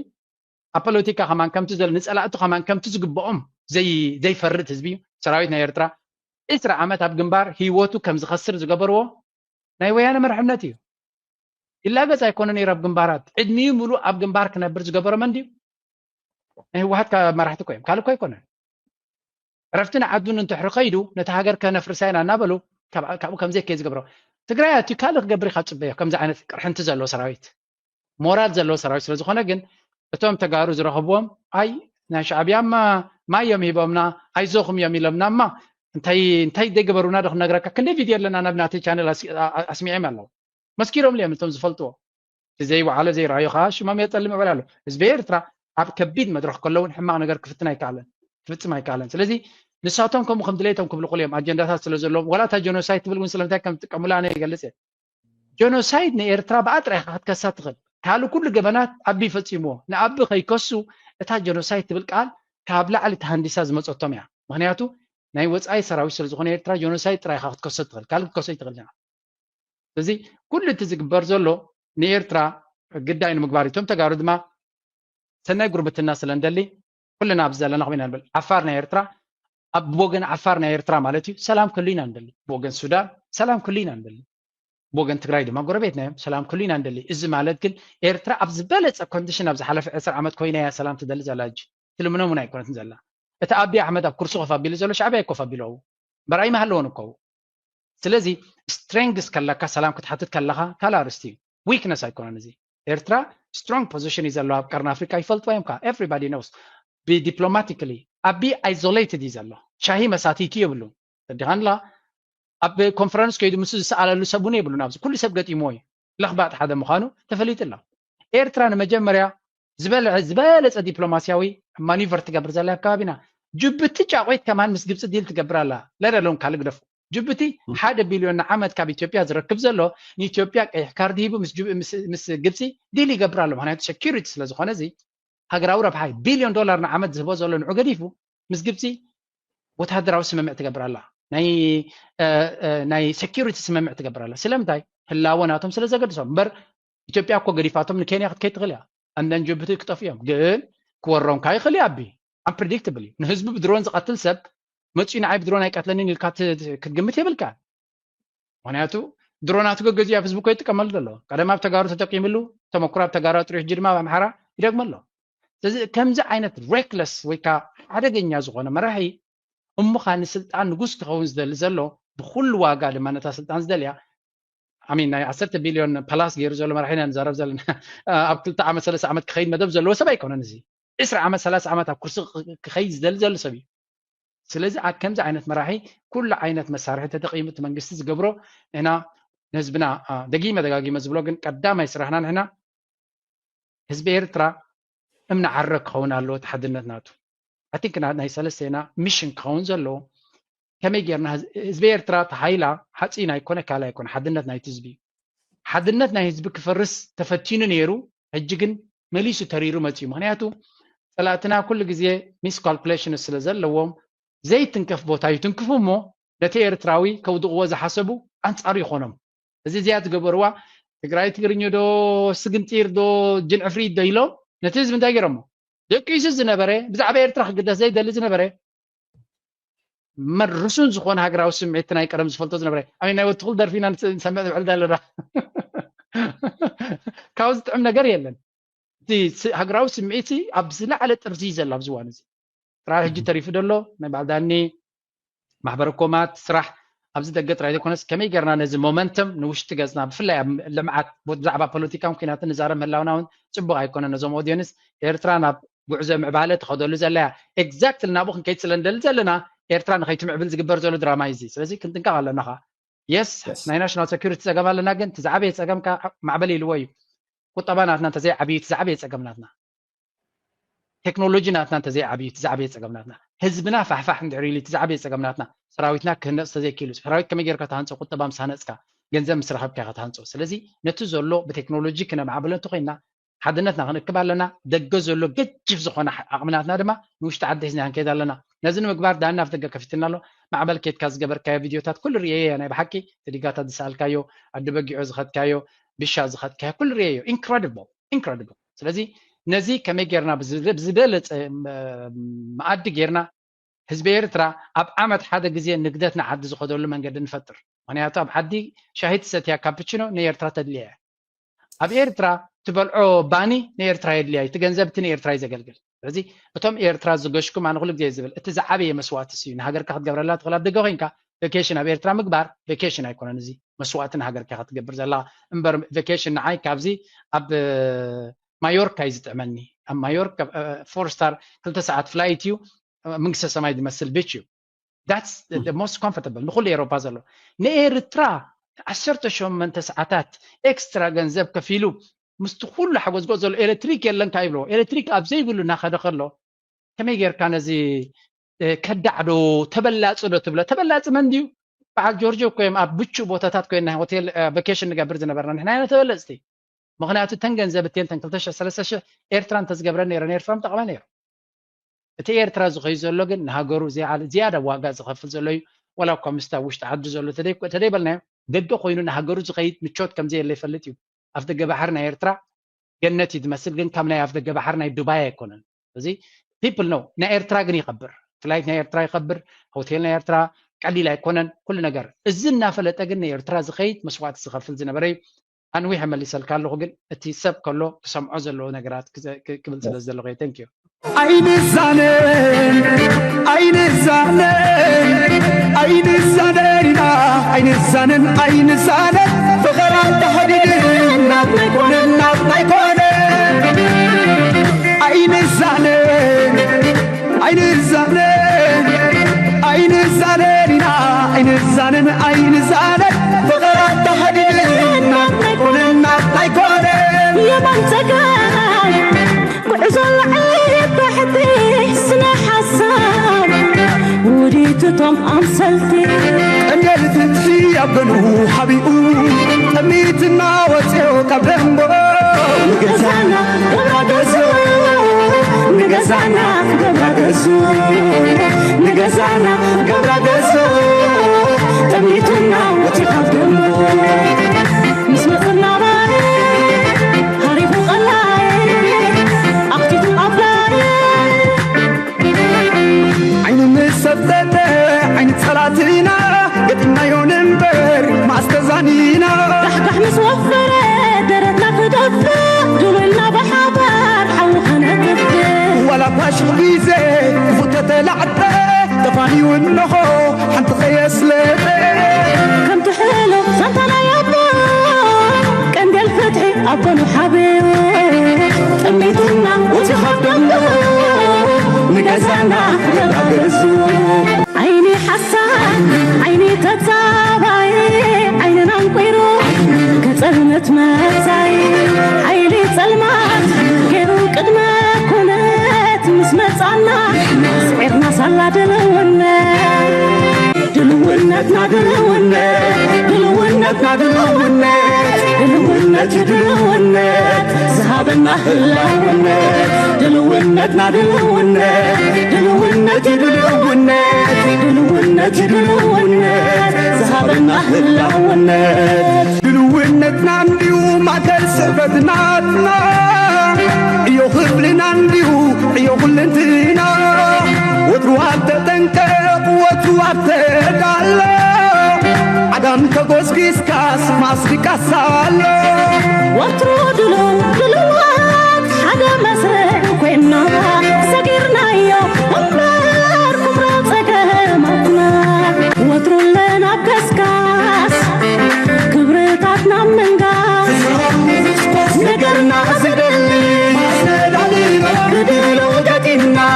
ኣብ ፖለቲካ ከማን ከምቲ ዘለ ንጸላእቱ ከማን ከምቲ ዝግብኦም ዘይፈርድ ህዝቢ እዩ ሰራዊት ናይ ኤርትራ 20 ዓመት ኣብ ግንባር ህይወቱ ከም ዝኸስር ዝገበርዎ ናይ ወያነ መርሕነት እዩ ኢላገጽ ኣይኮነ ነይሩ ኣብ ግንባራት ዕድሚኡ ሙሉእ ኣብ ግንባር ክነብር ዝገበሮ መን ድዩ ናይ ህወሓት መራሕቲ ኮይም ካልእ እኮ ኣይኮነን ዕረፍትን ዓዱን እንትሕሪ ከይዱ ነቲ ሃገር ከነፍርሳይና እናበሉ ካብኡ ከምዘይ ከይ ዝገብሮ ትግራይ ኣትዩ ካልእ ክገብር ኢኻ ፅበዮ ከምዚ ዓይነት ቅርሕንቲ ዘለዎ ሰራዊት ሞራል ዘለዎ ሰራዊት ስለ ዝኾነ ግን እቶም ተጋሩ ዝረኸብዎም ኣይ ናይ ሻዕብያማ ማዮም ሂቦምና ኣይዞኹም እዮም ኢሎምና እማ እንታይ ደይገበሩና ዶ ክነግረካ ክንደይ ቪድዮ ኣለና ናብ ናተይ ቻነል ኣስሚዖም ኣለዉ መስኪሮም ልዮም እቶም ዝፈልጥዎ ዘይወዓለ ዘይረኣዩ ከዓ ሽሞም የፀልም ይበል ኣሎ ህዝቢ ኤርትራ ኣብ ከቢድ መድረክ ከለውን ሕማቕ ነገር ክፍትን ኣይከኣለን ክፍፅም ኣይከኣለን ስለዚ ንሳቶም ከምኡ ከም ድሌቶም ክብሉ ክእሉ እዮም ኣጀንዳታት ስለ ዘለዎም ወላታ ጆኖሳይድ ትብል እውን ስለምንታይ ከም ዝጥቀሙላ ኣነ ይገልፅ እየ ጆኖሳይድ ንኤርትራ ብኣጥራይ ክትከሳ ትኽእል ካልእ ኩሉ ገበናት ኣቢ ፈፂምዎ ንኣቢ ከይከሱ እታ ጆኖሳይድ ትብል ቃል ካብ ላዕሊ ተሃንዲሳ ዝመፀቶም እያ ምክንያቱ ናይ ወፃኢ ሰራዊት ስለ ዝኾነ ኤርትራ ጆኖሳይድ ጥራይካ ክትከሶ ትኽእል ካልእ ክትከሶ ይትኽእል ኢና ስለዚ ኩሉ እቲ ዝግበር ዘሎ ንኤርትራ ግዳይ ንምግባር እቶም ተጋሩ ድማ ሰናይ ጉርብትና ስለ እንደሊ ኩልና ኣብዚ ዘለና ኮይና ንብል ዓፋር ናይ ኤርትራ ኣብ ወገን ዓፋር ናይ ኤርትራ ማለት እዩ ሰላም ክህሉ ኢና እንደሊ ብወገን ሱዳን ሰላም ክህሉ ኢና እንደሊ ብወገን ትግራይ ድማ ጎረቤትና እዮም ሰላም ክህሉ ኢና እንደሊ እዚ ማለት ግን ኤርትራ ኣብ ዝበለፀ ኮንዲሽን ኣብ ዝሓለፈ 10 ዓመት ኮይና እያ ሰላም ትደሊ ዘላ እጂ ትልምኖም እውን ኣይኮነትን ዘላ እቲ ኣብዪ ኣሕመድ ኣብ ኩርሲ ኮፍ ኣቢሉ ዘሎ ሻዕብያ ኮፍ ኣቢሉ በራእይ ማሃለዎን እኮ ስለዚ ስትሬንግስ ከለካ ሰላም ክትሓትት ከለካ ካልእ ኣርስቲ እዩ ዊክነስ ኣይኮነን እዚ ኤርትራ ስትሮንግ ፖዚሽን እዩ ዘለዎ ኣብ ቀርኒ ኣፍሪካ ይፈልጥዎ እዮም ከዓ ኤቭሪባዲ ኖውስ ብዲፕሎማቲካሊ ኣቢ ኣይዞሌትድ እዩ ዘሎ ሻሂ መሳቲቱ የብሉ ተዲኻንላ ኣብ ኮንፈረንስ ከይዱ ምስ ዝሰኣለሉ ሰብ እውን የብሉን ኣብዚ ኩሉ ሰብ ገጢምዎ እዩ ለኽባጥ ሓደ ምዃኑ ተፈሊጡ ኣሎ ኤርትራ ንመጀመርያ ዝበለፀ ዲፕሎማስያዊ ማኒቨር ትገብር ዘላ ኣብ ከባቢና ጅቡቲ ጫቆይት ከማን ምስ ግብፂ ዲል ትገብር ኣላ ለለለውን ካልእ ግደፉ ጅቡቲ 1 ቢልዮን ዓመት ካብ ኢትዮጵያ ዝረክብ ዘሎ ንኢትዮጵያ ቀይሕ ካርዲ ሂቡ ምስ ግብፂ ዲል ይገብር ኣሎ ምክንያቱ ሴኪሪቲ ስለ ዝኾነ እዚ ሃገራዊ ረብሓ ቢልዮን ዶላር ንዓመት ዝህቦ ዘሎ ንዑ ገዲፉ ምስ ግብፂ ወታደራዊ ስምምዕ ትገብር ኣላ ናይ ሴኪሪቲ ስምምዕ ትገብር ኣላ ስለምንታይ ህላወ ናቶም ስለ ዘገድሶም እምበር ኢትዮጵያ እኮ ገዲፋቶም ንኬንያ ክትከይድ ትኽእል እያ ኣንደን ጅቡቲ ክጠፍ እዮም ግን ክወሮም ካ ይኽእል ኣቢ ኣንፕሬዲክትብል እዩ ንህዝቢ ብድሮን ዝቐትል ሰብ መፂኡ ንዓይ ብድሮን ኣይቀትለኒን ኢልካ ክትግምት የብልካ ምክንያቱ ድሮናቱ ገገዚኡ ኣብ ህዝቢ ኮ ይጥቀመሉ ዘሎ ቀደም ኣብ ተጋሩ ተጠቂምሉ ተመኩሮ ኣብ ተጋሩ ጥሪሑ ሕጂ ድማ ብኣምሓራ ይደግሞ ኣሎ ስለዚ ከምዚ ዓይነት ሬክለስ ወይ ከዓ ሓደገኛ ዝኾነ መራሒ እሙኻ ንስልጣን ንጉስ ክኸውን ዝደሊ ዘሎ ብኩሉ ዋጋ ድማ ነታ ስልጣን ዝደልያ ኣሚን ናይ 10 ቢልዮን ፕላስ ገይሩ ዘሎ መራሒና ንዛረብ ዘለና ኣብ 2 ዓመት 3 ዓመት ክኸይድ መደብ ዘለዎ ሰብ ኣይኮነን እዚ 10 ዓመት 30 ዓመት ኣብ ኩርሲ ክኸይድ ዝደሊ ሰብ እዩ ስለዚ ከምዚ ዓይነት መራሒ ኩሉ ዓይነት መሳርሒ ተጠቂሙ እቲ መንግስቲ ዝገብሮ እና ህዝብና ደጋጊመ ዝብሎ ግን ቀዳማይ ስራሕና ንሕና ህዝቢ ኤርትራ እምነ ዓረ ክኸውን ኣለዎ ተሓድነት ናቱ I think ናይ ሰለስተና ሚሽን ክኸውን ዘለዎ ከመይ ጌርና ህዝቢ ኤርትራ ተሃይላ ሓፂና ኣይኮነ ካላ ኣይኮነ ሓድነት ናይቲ ህዝቢ ሓድነት ናይ ህዝቢ ክፈርስ ተፈቲኑ ነይሩ ሕጂ ግን መሊሱ ተሪሩ መፅዩ ምክንያቱ ጠላትና ኩሉ ግዜ ሚስ ካልኩሌሽን ስለ ዘለዎም ዘይትንከፍ ቦታ ይትንክፉ እሞ ነቲ ኤርትራዊ ከውድቕዎ ዝሓሰቡ ኣንጻሩ ይኾኖም እዚ እዚኣ ትገበርዋ ትግራይ ትግርኛ ዶ ስግንጢር ዶ ጅንዕፍሪ ዶ ኢሎም ነቲ ህዝቢ እንታይ ገይሮሞ ደቂሱ ዝነበረ ብዛዕባ ኤርትራ ክግደስ ዘይደሊ ዝነበረ መርሱን ዝኾነ ሃገራዊ ስምዒት ናይ ቀደም ዝፈልጦ ዝነበረ ኣይ ናይ ወትኹል ደርፊና ንሰምዕ ዝብዕል ዘለና ካብዚ ጥዕም ነገር የለን እቲ ሃገራዊ ስምዒት ኣብ ዝለዓለ ጥርዚ ዘሎ ኣብዚ እዋን እዚ ጥራሕ ሕጂ ተሪፉ ደሎ ናይ ባዕዳኒ ማሕበር ኮማት ስራሕ ኣብዚ ደገ ጥራሕ ዘይኮነስ ከመይ ጌርና ነዚ ሞመንተም ንውሽጢ ገፅና ብፍላይ ኣብ ልምዓት ብዛዕባ ፖለቲካውን ኩናትን ንዛረብ ምህላውና እውን ፅቡቅ ኣይኮነን ነዞም ኦድየንስ ኤርትራ ናብ ጉዕዞ ምዕባለ ትኸደሉ ዘላ ኤግዛክትሊ ናብኡ ክንከይድ ስለ ንደሊ ዘለና ኤርትራ ንኸይትምዕብል ዝግበር ዘሎ ድራማ እዩ እዚ ስለዚ ክንጥንቀቕ ኣለና ኻ የስ ናይ ናሽናል ሴኩሪቲ ፀገም ኣለና ግን እቲ ዝዓበየ ፀገምካ ማዕበል ኢልዎ እዩ ቁጠባ ናትና እንተዘይዓብዩ እቲ ዝዓበየ ፀገም ናትና ቴክኖሎጂ ናትና እንተዘይዓብዩ እቲ ዝዓበየ ፀገም ናትና ህዝብና ፋሕፋሕ እንድዕር ኢሉ እቲ ዝዓበየ ፀገም ናትና ሰራዊትና ክህነፅ ተዘይክኢሉ ሰራዊት ከመይ ጌርካ ተሃንፆ ቁጠባ ምስ ሃነፅካ ገንዘብ ምስ ረኸብካ ኢኻ ተሃንፆ ስለዚ ነቲ ዘሎ ብቴክኖሎጂ ክነማዕብሎ እንተኮይንና ሓድነትና ክንእክብ ኣለና ደገ ዘሎ ገጅፍ ዝኾነ ዓቕምናትና ድማ ንውሽጢ ዓዲ ሒዝና ክንከይድ ኣለና ነዚ ንምግባር ዳና ኣፍ ደገ ከፊትና ኣሎ ማዕበል ከይድካ ዝገበርካዮ ቪድዮታት ኩሉ ርአየ ናይ ብሓቂ ተዲጋታት ዝሰኣልካዮ ኣዲ በጊዖ ዝኸድካዮ ብሻ ዝኸድካዮ ኩሉ ርአዮ ኢንክሬዲብል ስለዚ ነዚ ከመይ ጌርና ብዝበለፀ መኣዲ ጌርና ህዝቢ ኤርትራ ኣብ ዓመት ሓደ ግዜ ንግደት ንዓዲ ዝኸደሉ መንገዲ ንፈጥር ምክንያቱ ኣብ ዓዲ ሻሂት ሰትያ ካፕቺኖ ንኤርትራ ተድልያ ኣብ ኤርትራ ትበልዖ ባኒ ንኤርትራ የድልያ እቲ ገንዘብ እቲ ንኤርትራ እዩ ዘገልግል ስለዚ እቶም ኤርትራ ዝገሽኩም ኣነ ኩሉ ግዜ ዝብል እቲ ዝዓበየ መስዋእትስ እዩ ንሃገርካ ክትገብረላ ትኽእል ኣብ ደገ ኮንካ ቬኬሽን ኣብ ኤርትራ ምግባር ቬኬሽን ኣይኮነን እዚ መስዋእቲ ንሃገርካ ክትገብር ዘላ እምበር ቬኬሽን ንዓይ ካብዚ ኣብ ማዮርካ እዩ ዝጥዕመኒ ኣብ ማዮርካ 4 ስታር 2 ሰዓት ፍላይት እዩ መንግስተ ሰማይ ዝመስል ቤች እዩ that's the most comfortable ንኩሉ ኤሮፓ ዘሎ ንኤርትራ 18 ሰዓታት ኤክስትራ ገንዘብ ከፊሉ ምስቲ ኩሉ ሓጎስ ጎ ዘሎ ኤሌክትሪክ የለን ካይብሎ ኤሌክትሪክ ኣብ ዘይብሉ እናኸደ ከሎ ከመይ ጌርካ ነዚ ከዳዕዶ ተበላፅ ዶ ትብሎ ተበላፅ መን ድዩ በዓል ጆርጆ ኮይም ኣብ ብቹ ቦታታት ኮይና ሆቴል ቫኬሽን ንገብር ዝነበርና ንሕና ኢና ተበለፅቲ ምክንያቱ ተን ገንዘብ እቴን ተን 2,000 ኤርትራ እንተዝገብረ ነይረን ኤርትራ ምጠቕመ ነይሩ እቲ ኤርትራ ዝኸዩ ዘሎ ግን ንሃገሩ ዝያዳ ዋጋ ዝኸፍል ዘሎ እዩ ወላ እኳ ምስታ ውሽጢ ዓዲ ዘሎ ተደይበልናዮ ደገ ኮይኑ ንሃገሩ ዝኸይድ ምቾት ከምዘየለ ይፈልጥ እዩ ኣፍ ደገ ባሕር ናይ ኤርትራ ገነት እዩ ዝመስል ግን ካብ ናይ ኣፍ ደገ ባሕር ናይ ዱባይ ኣይኮነን ስለዚ ፒፕል ነው ናይ ኤርትራ ግን ይኸብር ፍላይት ናይ ኤርትራ ይኸብር ሆቴል ናይ ኤርትራ ቀሊል ኣይኮነን ኩሉ ነገር እዚ እናፈለጠ ግን ናይ ኤርትራ ዝኸይድ መስዋዕቲ ዝኸፍል ዝነበረ እዩ ኣንዊሕ መሊሰልካ ኣለኹ ግን እቲ ሰብ ከሎ ክሰምዖ ዘለዎ ነገራት ክብል ስለ ዘለኹ እየ ቴንክ ዩ عين الزانين عين الزانين عين الزانين عين الزانين عين الزانين فغران تحديد الناس ما يكون الناس ما يكون عين الزانين عين الزانين عين الزانين عين الزانين عين الزانين فغران تحديد الناس ما يكون الناس ما يكون يا من تقال وعزل عيب بحدي سنة حسان وريتهم أمثلتي أنا لتنشي أبنو حبيبو أميتنا وسيو كبلمبو نقزانا قبرقزو نقزانا قبرقزو نقزانا قبرقزو أميتنا وسيو كبلمبو مسمقنا راني هاريبو غلاي أختيتو أبلاي عين مسددة عين صلاتنا قدنا يونمبر ما استزانينا كحكح مسوفرة درتنا خدفة دولنا بحبار حوخنا كفة ولا باش بيزي فتت العدة تفاني والنخو حنت خيس لبي كم تحلو سنتنا يابا كان قال فتحي أبن حبيبي سميتنا وتخدمنا نجزانا نجزو عيني حسان عيني تتابعي عيننا نقيرو كتلمت مساي عيني تلمات كيرو قدما كنت مسمصانا سعيرنا صلا دلونا دلونتنا دلونا دلونتنا دلونا دلونتنا دلونا ذهبنا هلاونا دلونتنا دلونا دلونتنا دلونا دلونتنا دلونا ذهبنا هلاونا دلونتنا نديو ما تلسفتنا يو خبلنا نديو يو خلنتنا وتروح تنكب وتروح تدال عدم كغوسكيس كاس ماسكي كاسالو وتروح دلوات حدا مسرح كنا سكرنا يو عمر كبرى سكرمتنا وتروح لنا كاسكاس كبرتاتنا من غاس نقرنا زدلي بدلو جاتنا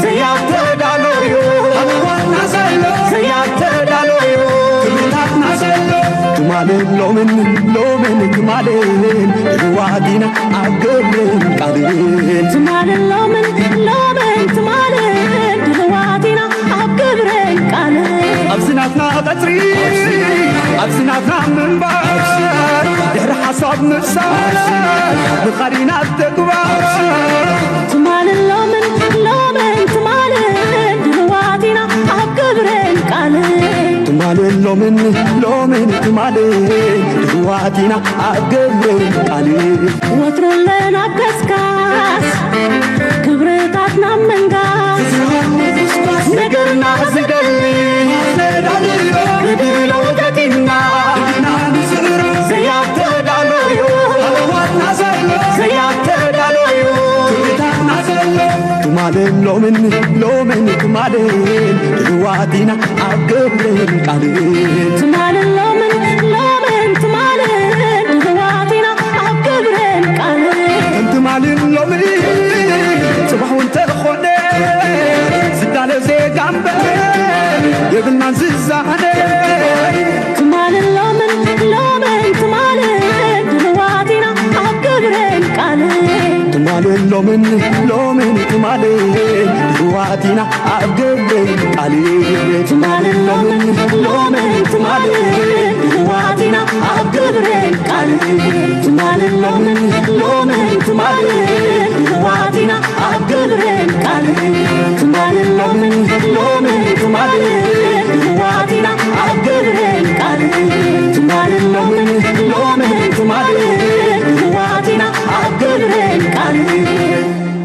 سيات دالويو أبوانا سلو سيات دالويو كبتاتنا سلو تمالين لومن تمالين الوادينا أقرن قادرين تمالين لومن تمالين الوادينا أقرن قادرين أبسناتنا قطري أبسناتنا منبار دهر حصاب نفسار بخارينا التكبار تمالين لومن تمالين الوادينا أقرن قادرين تمالين لومن تمالين الوادينا أقرن قادرين وترو لنا كسكاس كبرتاتنا من غاس نقرنا زدلي بدلو جاتنا سيات دالويو أبوانا سلو سيات دالويو كبتاتنا سلو تمالين لومن تمالين الوادينا أقرن قادرين تمالين لومن تمالين الوادينا أقرن قادرين انت مالين لومن صباح وانت خوني زدالة زي جنبي يبلنا زيزاني تمالين لومن تمالين الوادينا أقرن قادرين تمالين لومن تمالين الوادينا أقرن قادرين تمالين لومن تمالين الوادينا أقرن قادرين تمالين لومن تمالين الوادينا